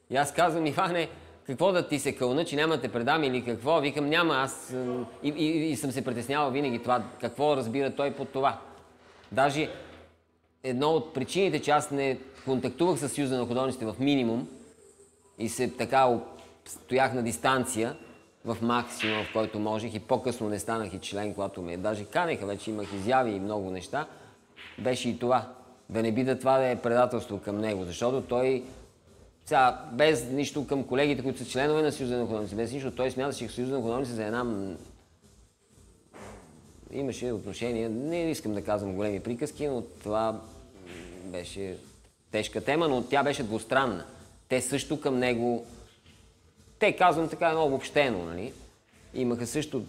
И аз казвам, Иване, какво да ти се кълна, че няма да те предам или какво? Викам, няма, аз... И съм се притеснявал винаги това, какво разбира той под това. Даже едно от причините, че аз не контактувах с Съюза на художниците в минимум и се така стоях на дистанция в максимум, в който можех и по-късно не станах и член, когато ме даже канеха, вече имах изяви и много неща, беше и това. Да не бида това да е предателство към него, защото той, сега, без нищо към колегите, които са членове на Съюза на художниците, без нищо, той смяташе Съюза на художниците за една... Имаше отношение, не искам да казвам големи приказки, но това беше тежка тема, но тя беше двустранна. Те също към него, те казвам така едно обобщено, нали? Имаха също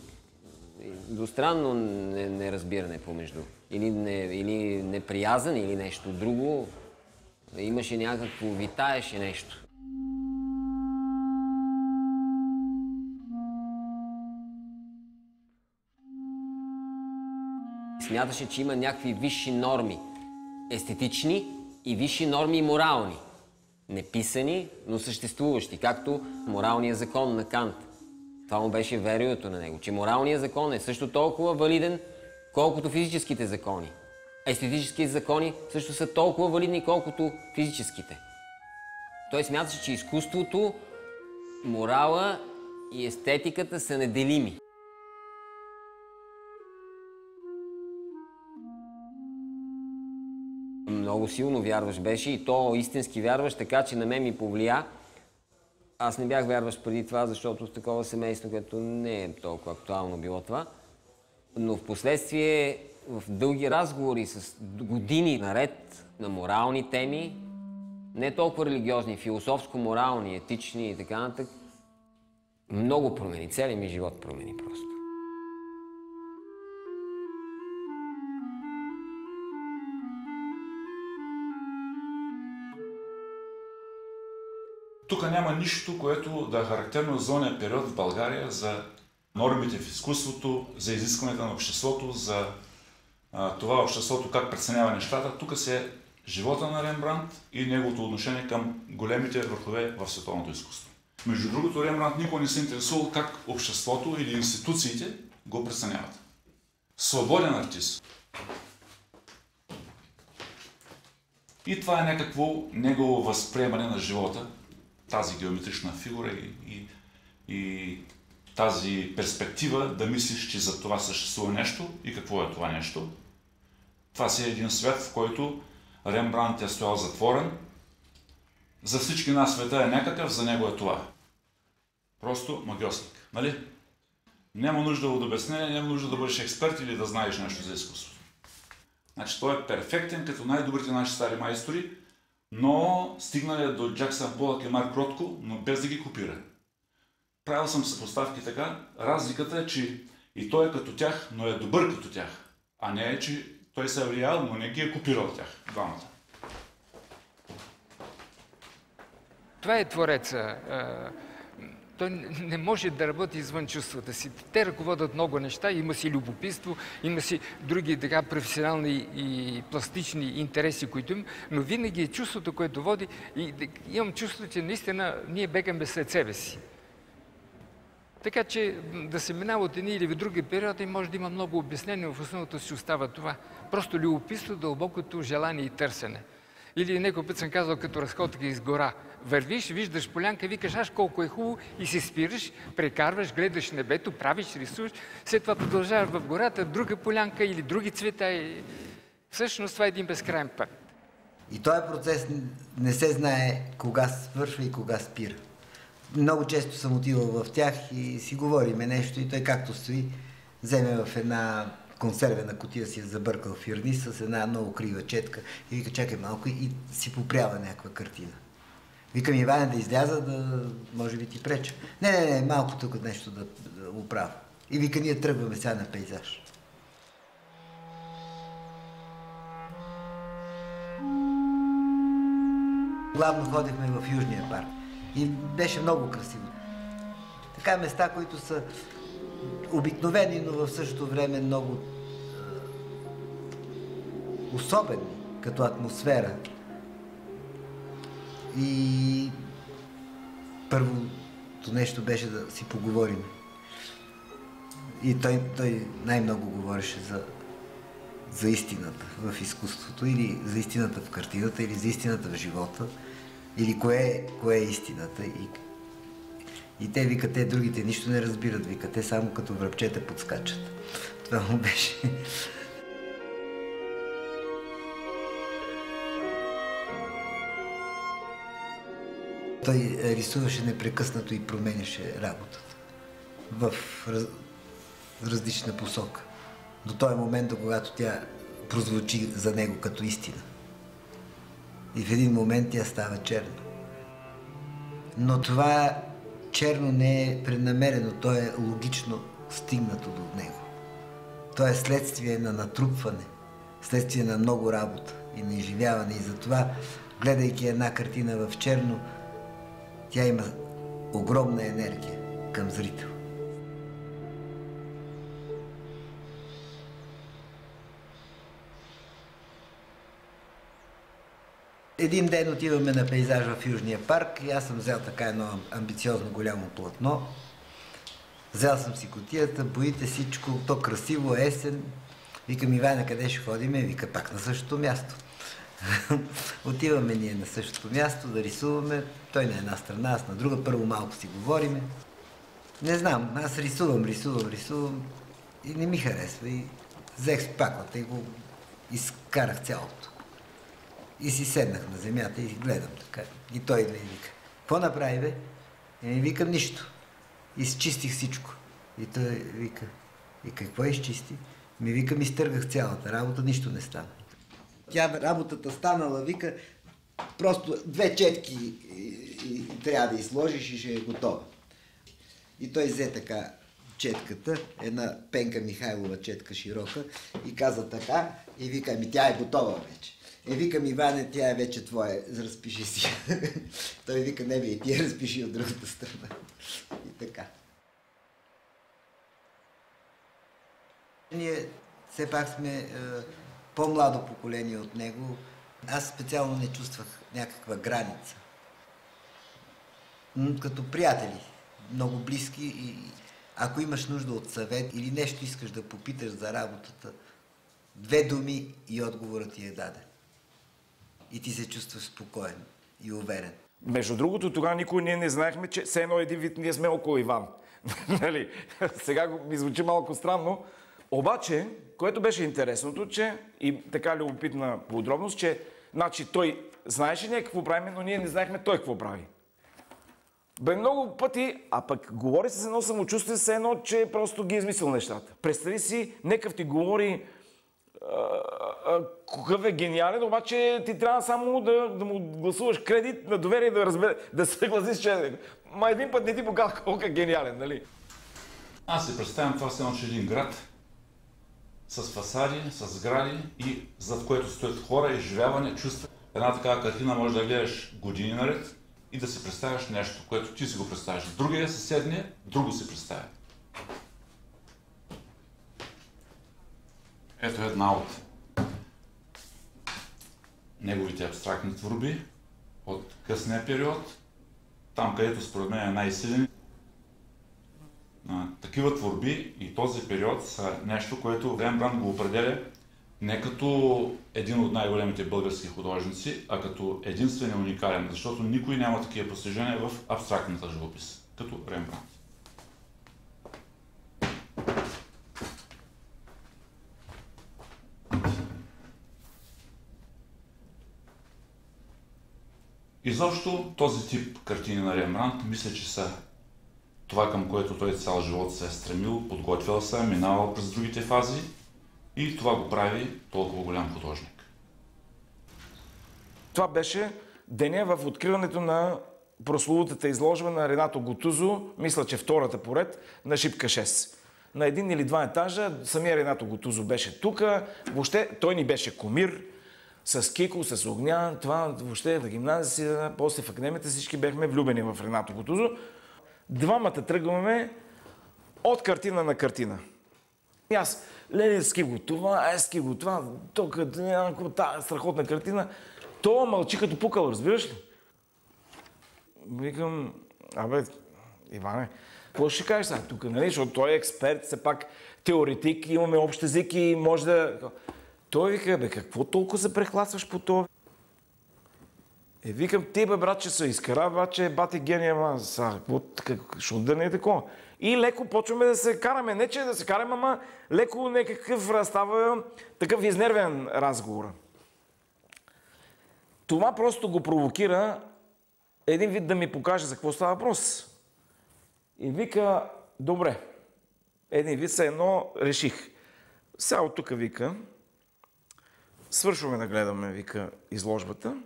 двустранно неразбиране помежду. Или неприязан, или нещо друго. Имаше някакво, витаеше нещо. Смяташе, че има някакви висши норми, естетични и висши норми морални. Неписани, но съществуващи, както моралният закон на Кант. Това му беше верието на него, че моралният закон е също толкова валиден, колкото физическите закони. Естетическите закони също са толкова валидни, колкото физическите. Той смяташе, че изкуството, морала и естетиката са неделими. Много силно вярваш беше и то истински вярваш, така че на мен ми повлия. Аз не бях вярващ преди това, защото в такова семейство, което не е толкова актуално било това. Но в последствие, в дълги разговори с години наред на морални теми, не толкова религиозни, философско-морални, етични и така нататък, много промени, целият ми живот промени просто. Тук няма нищо, което да е характерно за зония период в България, за нормите в изкуството, за изискването на обществото, за това обществото как преценява нещата. Тук се е живота на Рембрандт и неговото отношение към големите върхове в световното изкуство. Между другото, Рембрандт никога не се интересувал как обществото или институциите го преценяват. Свободен артист. И това е някакво негово възприемане на живота, тази геометрична фигура и тази перспектива да мислиш, че за това съществува нещо и какво е това нещо. Това си е един свят, в който Рембрандт е стоял затворен. За всички нас света е някакъв, за него е това. Просто магьосник, нали? Няма нужда от обяснение, няма нужда да бъдеш експерт или да знаеш нещо за изкуството. Значи той е перфектен, като най-добрите наши стари майстори, но стигнали до Джаксън Полък и Марк Ротко, но без да ги копира. Правил съм съпоставки така. Разликата е, че и той е като тях, но е добър като тях. А не е, че той се е влиял, но не ги е копирал тях, двамата. Това е твореца. Той не може да работи извън чувствата си. Те ръководят много неща, има си любопитство, има си други така професионални и пластични интереси, които им, но винаги е чувството, което води. И имам чувство, че наистина ние бегаме след себе си. Така че да се минава от едни или в други периоди може да има много обяснения, в основното си остава това. Просто любопитство, дълбокото желание и търсене. Или някой път съм казал, като разходка из гора. Вървиш, виждаш полянка, викаш, аж колко е хубаво и се спираш, прекарваш, гледаш небето, правиш, рисуваш. След това продължаваш в гората, друга полянка или други цвета. И... Всъщност това е един безкрайен път. И този процес не се знае кога свършва и кога спира. Много често съм отивал в тях и си говориме нещо и той както стои, вземе в една консервена кутия си е забъркал фирни с една много крива четка и вика, чакай малко и си попрява някаква картина. Викам, Иване, да изляза, да може би ти преча. Не, малко тук нещо да оправя. И вика, ние тръгваме сега на пейзаж. Главно ходихме в Южния парк и беше много красиво. Така места, които са обикновени, но в същото време много особени като атмосфера. И първото нещо беше да си поговорим. И той най-много говореше за истината в изкуството, или за истината в картината, или за истината в живота, или кое е истината. И те викат, те другите нищо не разбират, викат, те само като връбчета подскачат. Това му беше. Той рисуваше непрекъснато и променяше работата в различна посока. До този момент, до когато тя прозвучи за него като истина. И в един момент тя става черна. Но това черно не е преднамерено, то е логично стигнато до него. То е следствие на натрупване, следствие на много работа и на изживяване. И затова, гледайки една картина в черно, тя има огромна енергия към зрител. Един ден отиваме на пейзаж в Южния парк и аз съм взел така едно амбициозно голямо платно. Взел съм си кутията, боите всичко, то красиво, есен. Викам, Ивана, къде ще ходиме? Вика, пак на същото място. Отиваме ние на същото място да рисуваме. Той на една страна, аз на друга. Първо малко си говориме. Не знам, аз рисувам и не ми харесва. И взех спаклата и го изкарах цялото. И си седнах на земята и гледам така. И той идва и вика, какво направи, бе? И ми викам, нищо. Изчистих всичко. И той вика, и какво изчисти? Ми викам, изтъргах цялата работа, нищо не стана. Тя работата станала, вика, просто 2 четки и трябва да изложиш и ще е готова. И той взе така четката, една Пенка Михайлова четка широка, и каза така, и вика, ами тя е готова вече. Викам, Иване, тя е вече твоя, разпиши си. Той вика, не бе, ти я разпиши от другата страна. И така. Ние все пак сме по-младо поколение от него. Аз специално не чувствах някаква граница. Като приятели, много близки, и ако имаш нужда от съвет или нещо искаш да попиташ за работата, 2 думи и отговорът ти е даден. И ти се чувстваш спокоен и уверен. Между другото, тогава никой ние не знаехме, че все едно един вид ние сме около Иван. Нали? Сега ми звучи малко странно. Обаче, което беше интересното, че и така любопитна подробност, че значи, той знаеше ние какво правим, но ние не знаехме той какво прави. Бе много пъти, а пък говори с едно самочувствие, все едно, че просто ги е измислил нещата. Представи си, некъв ти говори какъв е гениален, обаче ти трябва само да му гласуваш кредит на доверие да се съгласиш, че един път не ти показва колко е гениален, нали? Аз си представям това все едно, че един град с фасади, с сгради и зад което стоят хора, изживяване, чувства. Една такава картина може да гледаш години наред и да си представяш нещо, което ти си го представяш. Другия съседния, друго си представя. Ето една от неговите абстрактни творби от късния период, там където според мен е най-силен. Такива творби и този период са нещо, което Рембрандт го определя не като един от най-големите български художници, а като единствен и уникален, защото никой няма такива постижения в абстрактната живопис, като Рембрандт. Изобщо този тип картини на Рембрандт мисля, че са това, към което той цял живот се е стремил, подготвял се, минавал през другите фази и това го прави толкова голям художник. Това беше деня в откриването на прословутата изложба на Ренато Гутузо, мисля, че втората поред, на Шипка 6. На 1 или 2 етажа самия Ренато Гутузо беше тук. Въобще той ни беше кумир, с Кико, с Огня, това въобще в гимназия, после в академията всички бяхме влюбени в Ренато Гутузо. Двамата тръгваме От картина на картина. И аз, Ленински го това, Ески го това, тук тази страхотна картина. То мълчи като пукал, разбираш ли? Викам, Иване, какво ще кажеш сега тук, нали? Защото той е експерт, все пак теоретик, имаме общ език и може да... Той вика, какво толкова се прехласваш по това? Викам, ти братче се изкара, братче, бати гения, що да не е такова? И леко почваме да се караме. Не, че да се караме, ама леко някакъв става такъв изнервен разговор. Това просто го провокира един вид да ми покаже за какво става въпрос. И вика, добре, един вид се едно реших. Сега от тук вика, свършваме да гледаме, вика, изложбата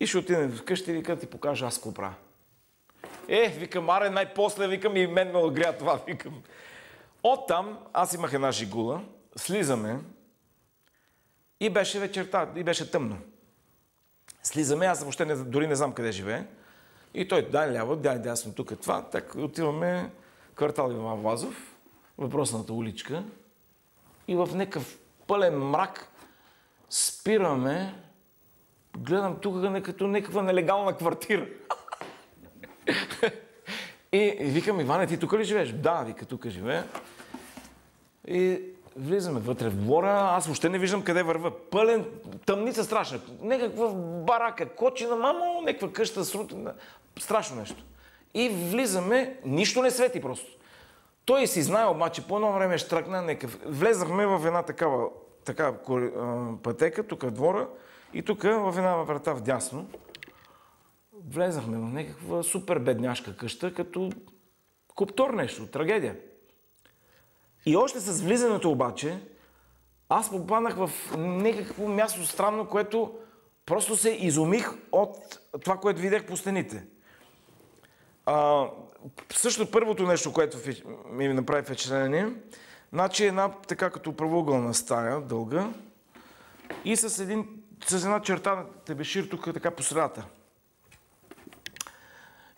и ще отидем вкъщи и вика, ти покажа аз какво правя. Викам, аре, най-после, викам, и мен ме отгря това, викам. Оттам аз имах една жигула, слизаме и беше вечерта, и беше тъмно. Слизаме, аз въобще дори не знам къде живее. И той, дай ляво, дай дясно, тук е това. Так, отиваме квартал Иван Вазов, въпросната уличка. И в някакъв пълен мрак спираме, гледам тук като някаква нелегална квартира. И викам, Иване, ти тук ли живееш? Да, вика, тук живея. И влизаме вътре в двора, аз въобще не виждам къде върва. Пълен, тъмница страшна. Някаква барака, кочина, мамо, някаква къща, страшно нещо. И влизаме, нищо не свети просто. Той си знае, обаче по едно време штракна някакъв. Влезахме в една такава пътека, тук в двора, и тук в една врата вдясно. Влезахме в някаква супер бедняшка къща, като коптор нещо, трагедия. И още с влизането обаче, аз попаднах в някакво място странно, което просто се изумих от това, което видях по стените. Също първото нещо, което ми направи впечатление, значи една така като правоъгълна стая, дълга, и с една черта тебешир тук така по средата.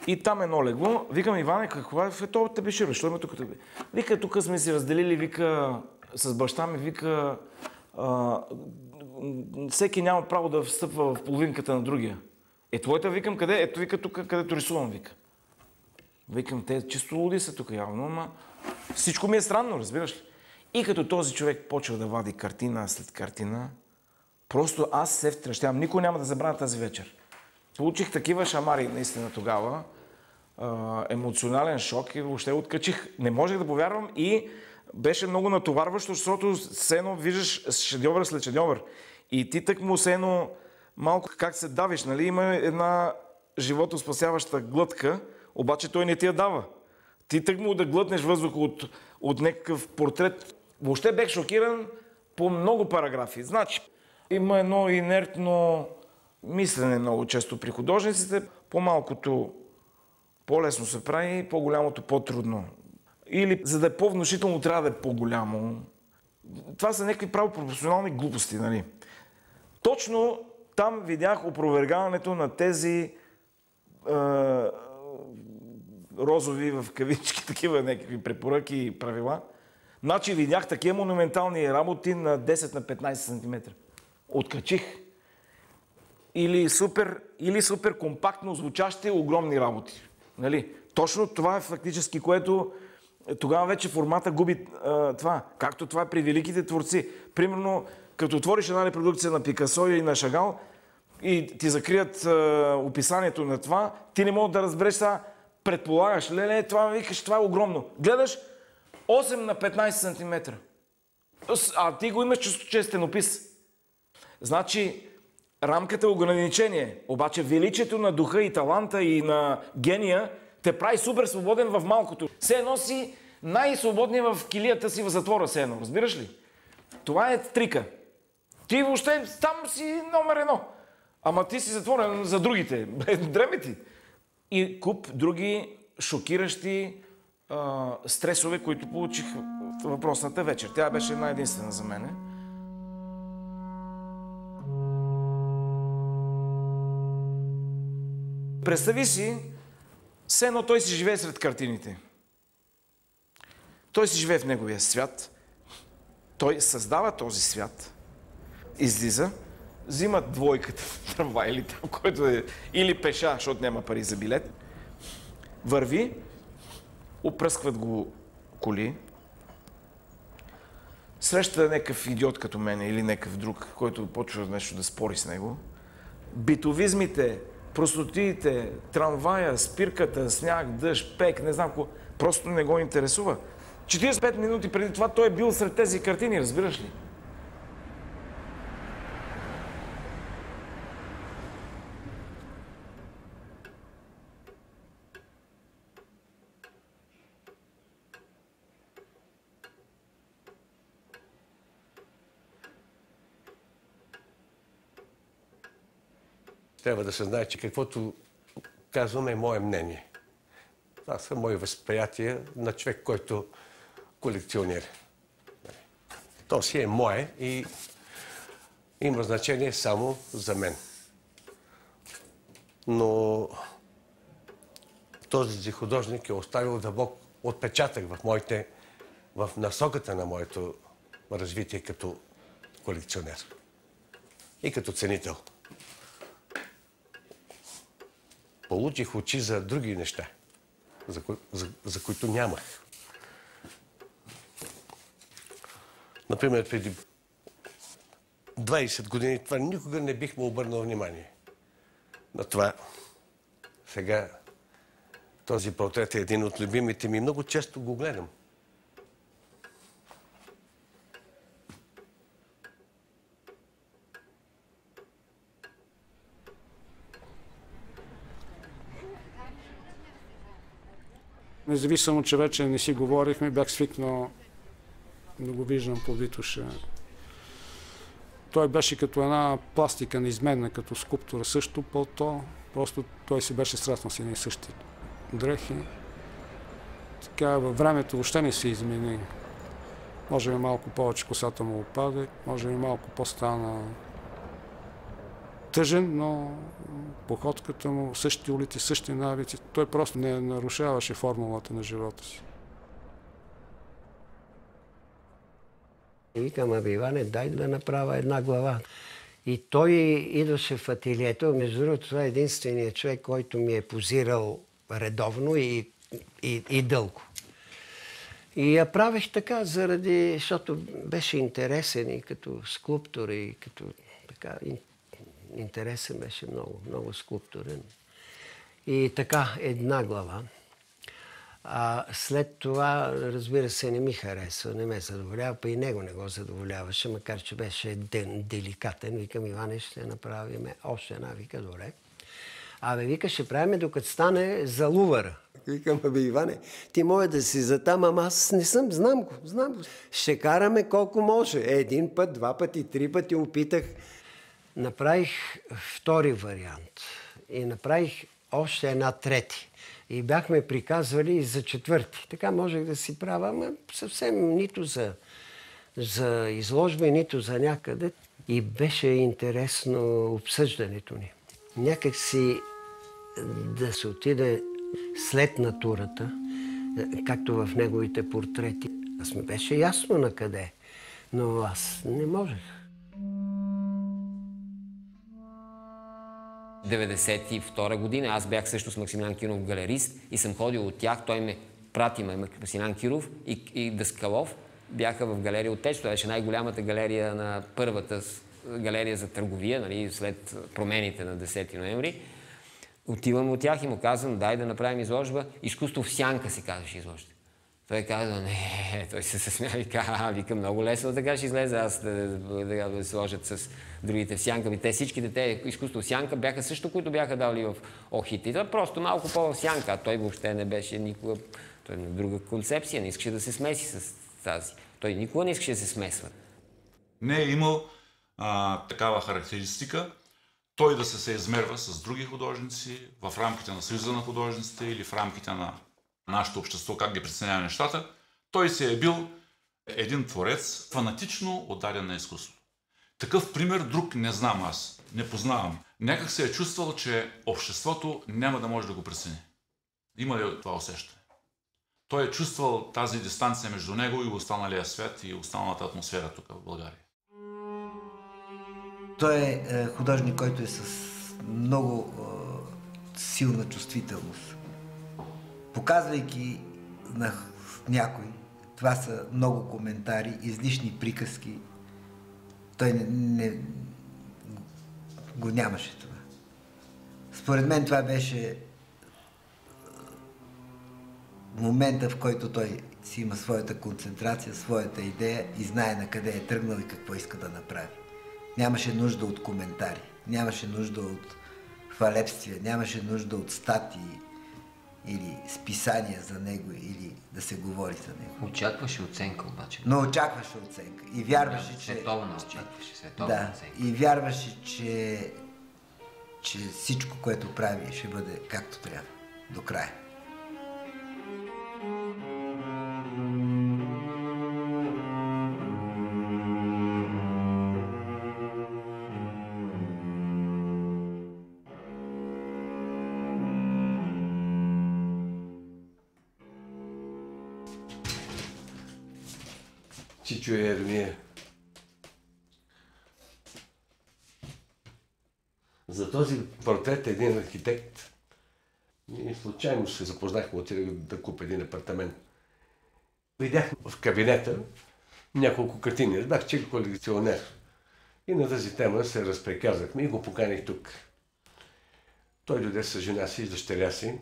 И там едно легло. Викам, Иване, какво е това тебешир? Що има тук? Вика, тук сме си разделили, вика, с баща ми, вика, всеки няма право да встъпва в половинката на другия. Твоята, викам, къде? Ето, вика, тук, където рисувам, вика. Викам, те чисто луди са тук явно, ама всичко ми е странно, разбираш ли? И като този човек почва да вади картина след картина, просто аз се втрещявам. Никой няма да забравя тази вечер. Получих такива шамари наистина тогава, емоционален шок и въобще откачих. Не можех да повярвам и беше много натоварващо, защото все едно виждаш шедьовър след шедьовър. И ти тък му все едно малко как се давиш, нали? Има една животоспасяваща глътка, обаче той не ти я дава. Ти тък му да глътнеш въздух от някакъв портрет. Въобще бех шокиран по много параграфи. Значи, има едно инертно мислене много често при художниците. По-малкото по-лесно се прави, по-голямото по-трудно. Или за да е по-внушително, трябва да е по-голямо. Това са някакви право професионални глупости, нали? Точно там видях опровергаването на тези розови в кавички, такива някакви препоръки и правила. Значи видях такива монументални работи на 10 на 15 см. Откачих. Или супер компактно звучащи огромни работи. Нали? Точно това е фактически, което тогава вече формата губи това. Както това е при великите творци. Примерно, като отвориш една репродукция на Пикасо или на Шагал и ти закрият описанието на това, ти не можеш да разбереш сега, предполагаш, това викаш, това е огромно. Гледаш 8 на 15 см. А ти го имаш чувство, че е стенопис. Значи, рамката е ограничение, обаче величието на духа и таланта и на гения те прави супер свободен в малкото. Все едно си най-свободният в килията си в затвора, все едно, разбираш ли? Това е трика. Ти въобще там си номер едно. Ама ти си затворен за другите. Дреме ти. И куп други шокиращи стресове, които получих в въпросната вечер. Тя беше една единствена за мене. Представи си, все едно той си живее сред картините. Той си живее в неговия свят. Той създава този свят. Излиза, взима двойката в трамвай или там, който е, или пеша, защото няма пари за билет. Върви, опръскват го коли, среща някакъв идиот като мен или някакъв друг, който почва нещо да спори с него. Битовизмите, простотиите, трамвая, спирката, сняг, дъжд, пек, не знам какво, просто не го интересува. 45 минути преди това той е бил сред тези картини, разбираш ли? Трябва да се знае, че каквото казвам е мое мнение. Това са мои възприятия на човек, който колекционира. То си е мое и има значение само за мен. Но този художник е оставил дълбок отпечатък в насоката на моето развитие като колекционер и като ценител. Получих очи за други неща, за които нямах. Например, преди 20 години това никога не бих му обърнал внимание. На това сега този портрет е един от любимите ми. Много често го гледам. Независимо, че вече не си говорихме, бях свикнал да го виждам по Витоша. Той беше като една пластика неизменна, като скулптура, също пълто. Просто той си беше сраснал с едни и същи дрехи. Така във времето въобще не се измени. Може би малко повече косата му опаде, може би малко по-стана тъжен, но походката му, същите улици, същите навици, той просто не нарушаваше формулата на живота си. И викам, абе Иване, дай да направя една глава. И той идваше в ателието. Между другото, това е единственият човек, който ми е позирал редовно и дълго. И я правех така, защото беше интересен и като скулптор, и като така интересен беше много, много скулптурен. И така, една глава. След това, разбира се, не ми харесва, не ме задоволява, па и него не го задоволяваше, макар че беше деликатен. Викам, Иване, ще направим още една. Вика, добре. Вика, ще правим докато стане за Лувъра. Викам, Иване, ти може да си за там, ама аз не съм, знам го. Ще караме колко може. Един път, два пъти, три пъти опитах. Направих втори вариант и направих още една трети. И бяхме приказвали и за четвърти. Така можех да си правя, ама съвсем нито за изложба, нито за някъде. И беше интересно обсъждането ни. Някак си да се отиде след натурата, както в неговите портрети. Аз ми беше ясно на къде, но аз не можех. 1992 година аз бях също с Максимилиан Киров галерист и съм ходил от тях. Той ме прати, Максимилиан Киров и Даскалов бяха в галерия Отеч. Това беше най-голямата галерия на първата галерия за търговия, нали, след промените на 10 ноември. Отивам от тях и му казвам, дай да направим изложба. Изкуство в сянка се казваше изложба. Той казва, не, той се смя и казва, вика, много лесно така ще излезе, аз да сложат с другите в сянка. Те всичките, те изкуство в сянка бяха също, които бяха дали в Охите. Това просто малко по-в сянка, а той въобще не беше никога, той на друга концепция, не искаше да се смеси с тази. Той никога не искаше да се смесва. Не е имал такава характеристика, той да се измерва с други художници в рамките на Съюза на художниците или в рамките на нашето общество, как ги преценява нещата. Той се е бил един творец, фанатично отдаден на изкуството. Такъв пример друг не знам аз, не познавам. Някак се е чувствал, че обществото няма да може да го прецени. Има ли това усещане? Той е чувствал тази дистанция между него и останалия свят и останалата атмосфера тук в България. Той е художник, който е с много силна чувствителност. Показвайки на някой, това са много коментари, излишни приказки. Той го нямаше това. Според мен това беше момента, в който той си има своята концентрация, своята идея и знае на къде е тръгнал и какво иска да направи. Нямаше нужда от коментари, нямаше нужда от хвалебствия, нямаше нужда от статии или списания за него, или да се говори за него. Очакваше оценка обаче. Но очакваше оценка и вярваше, че... Световна очакваше, световна оценка. И вярваше, че всичко, което прави, ще бъде както трябва, до края. Чичо и Еремия. За този портрет един архитект и случайно се запознахме, отидах да купя един апартамент. Видях в кабинета няколко картини. Разбрах, че е колекционер. И на тази тема се разприказахме и го поканих тук. Той дойде с жена си и дъщеря си.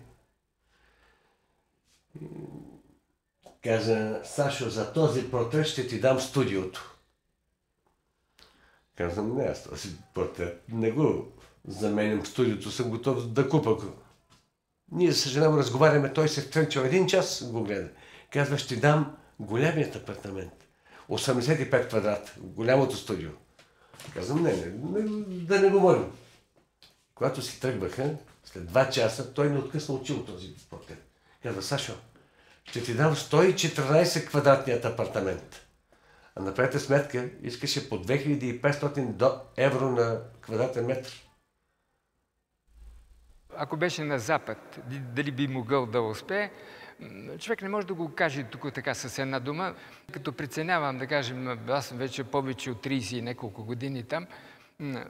Каза: Сашо, за този портрет ще ти дам студиото. Казвам: не, аз този портрет не го заменям. Студиото съм готов да купа. Ние с жена му разговаряме, той се втрънчал. 1 час го гледа. Казва: ще дам голямият апартамент. 85 квадрата. Голямото студио. Казвам: не, да не говорим. Когато си тръгваха, след 2 часа, той не откъсна очи от този портрет. Казва: Сашо, ще ти дам 114 квадратният апартамент. А направете сметка, искаше по 2500 евро на квадратен метр. Ако беше на Запад, дали би могъл да успее, човек не може да го каже тук така с една дума. Като преценявам, да кажем, аз съм вече повече от 30 и няколко години там,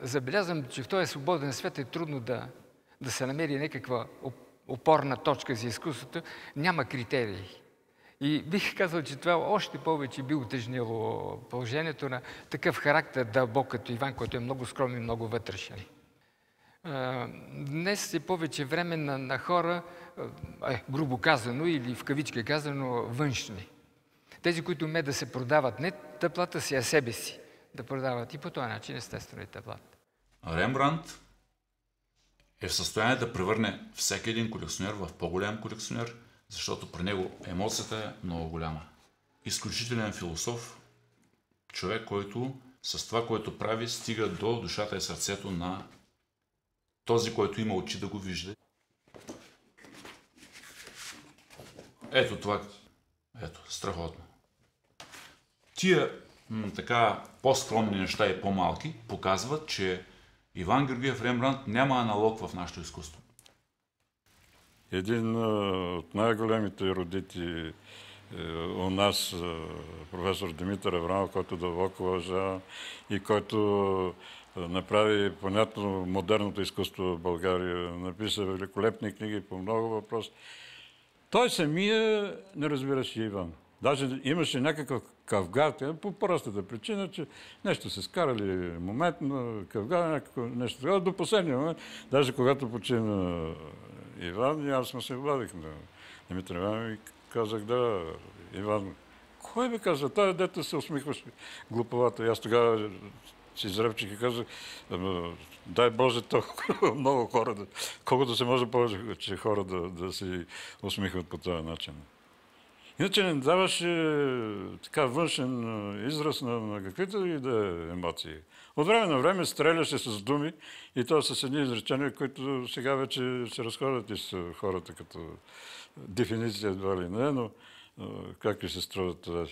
забелязвам, че в този свободен свят е трудно да се намери някаква опорна точка за изкуството, няма критерии. И бих казал, че това още повече би утежнило положението на такъв характер дълбок като Иван, който е много скромен и много вътрешен. Днес е повече време на хора, грубо казано или в кавички казано, външни. Тези, които умеят да се продават не тъплата си, а себе си да продават. И по този начин, естествено, и тъплата. Рембрандт е в състояние да превърне всеки един колекционер в по-голям колекционер, защото при него емоцията е много голяма. Изключителен философ, човек, който с това, което прави, стига до душата и сърцето на този, който има очи да го вижда. Ето това. Ето, страхотно. Тия така по-скромни неща и по-малки показват, че Иван Георгиев Рембрандт няма аналог в нашето изкуство. Един от най-големите ерудити у нас, професор Димитър Аврамов, който дълбоко уважава и който направи понятно модерното изкуство в България, написа великолепни книги по много въпроси. Той самия не разбираше Иван. Даже имаше някакъв кавгар, по простата причина, че нещо се скарали моментно, кавгар, някакво нещо такова, до последния момент. Даже когато почина Иван, и аз му се обадих на Димитър Иван и казах: да, Иван, кой би каза? Той дето се усмихваш глуповато. И аз тогава си изрепчих и казах: дай Боже, толкова много хора, колкото се може повече хора да се усмихват по този начин. Иначе не даваше така външен израз на каквито и да е емоции. От време на време стреляше с думи и то с едни изречения, които сега вече се разходят и с хората като дефиниция едва ли не, но как ли се струва това?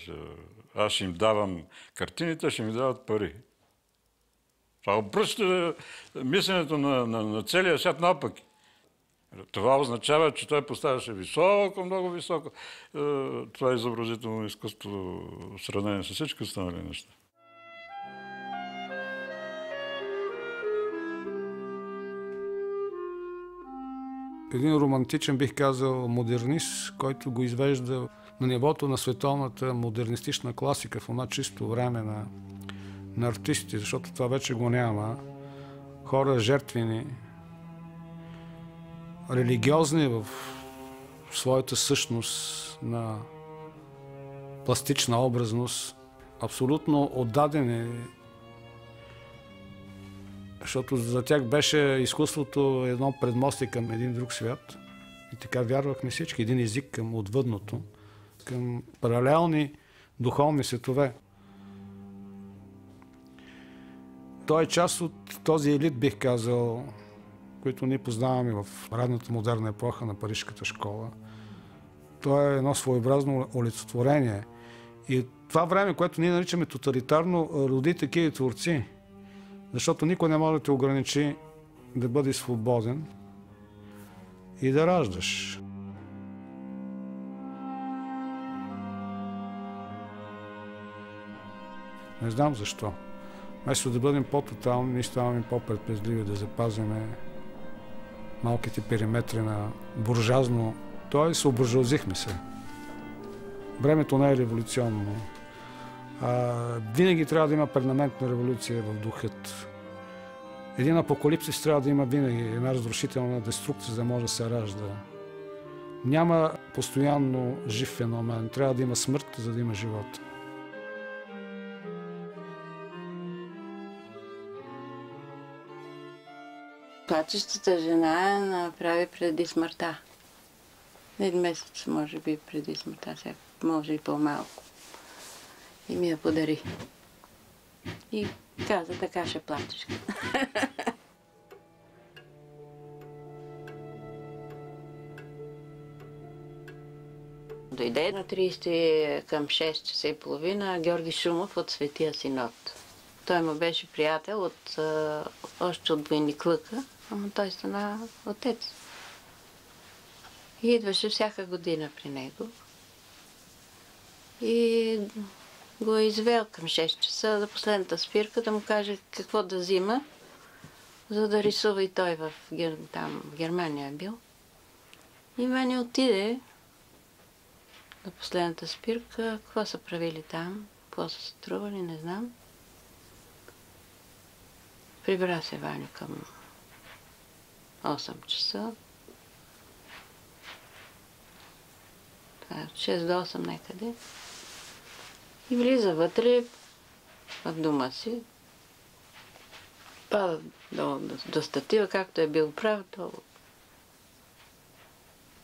Аз ще им давам картините, ще ми дават пари. Това обръща мисленето на целия свят наопаки. Това означава, че той поставяше високо, много високо това изобразително изкуство в сравнение с всички останали неща. Един романтичен, бих казал, модернист, който го извежда на нивото на световната модернистична класика в това чисто време на артисти, защото това вече го няма. Хора жертвени, религиозни в своята същност на пластична образност, абсолютно отдадени, защото за тях беше изкуството едно предмостие към един друг свят. И така вярвахме всички, един език към отвъдното, към паралелни духовни светове. Той е част от този елит, бих казал, които ние познаваме в ранната модерна епоха на Парижката школа. Той е едно своеобразно олицетворение. И това време, което ние наричаме тоталитарно, роди такива творци. Защото никой не може да те ограничи да бъдеш свободен и да раждаш. Не знам защо. Вместо да бъдем по-тотални, ние ставаме по-предпазливи да запазиме малките периметри на буржуазно. Тоест, обуржуазихме се. Времето не е революционно. Винаги трябва да има перманентна революция в духът. Един апокалипсис трябва да има винаги една разрушителна деструкция, за да може да се ражда. Няма постоянно жив феномен. Трябва да има смърт, за да има живот. Плачещата жена я направи преди смъртта. Един месец, може би, преди смъртта, може и по-малко. И ми я подари. И каза, така ще плачеш. Дойде на 30 към 6 часа и половина Георги Шумов от Светия Синод. Той му беше приятел още от войник Лъка, ама той стана отец. И идваше всяка година при него. И го е извел към 6 часа за последната спирка да му каже какво да взима, за да рисува и той в Германия е бил. И Ваня отиде на последната спирка, какво са правили там, какво са стрували, не знам. Прибра се Ваня към 8 часа. Това е от 6 до 8 некъде. И влиза вътре в дома си. Пада до статива, както е бил прав,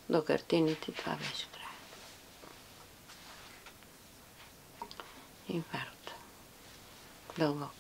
до картините. Това беше край. Инфаркт. Дълбок.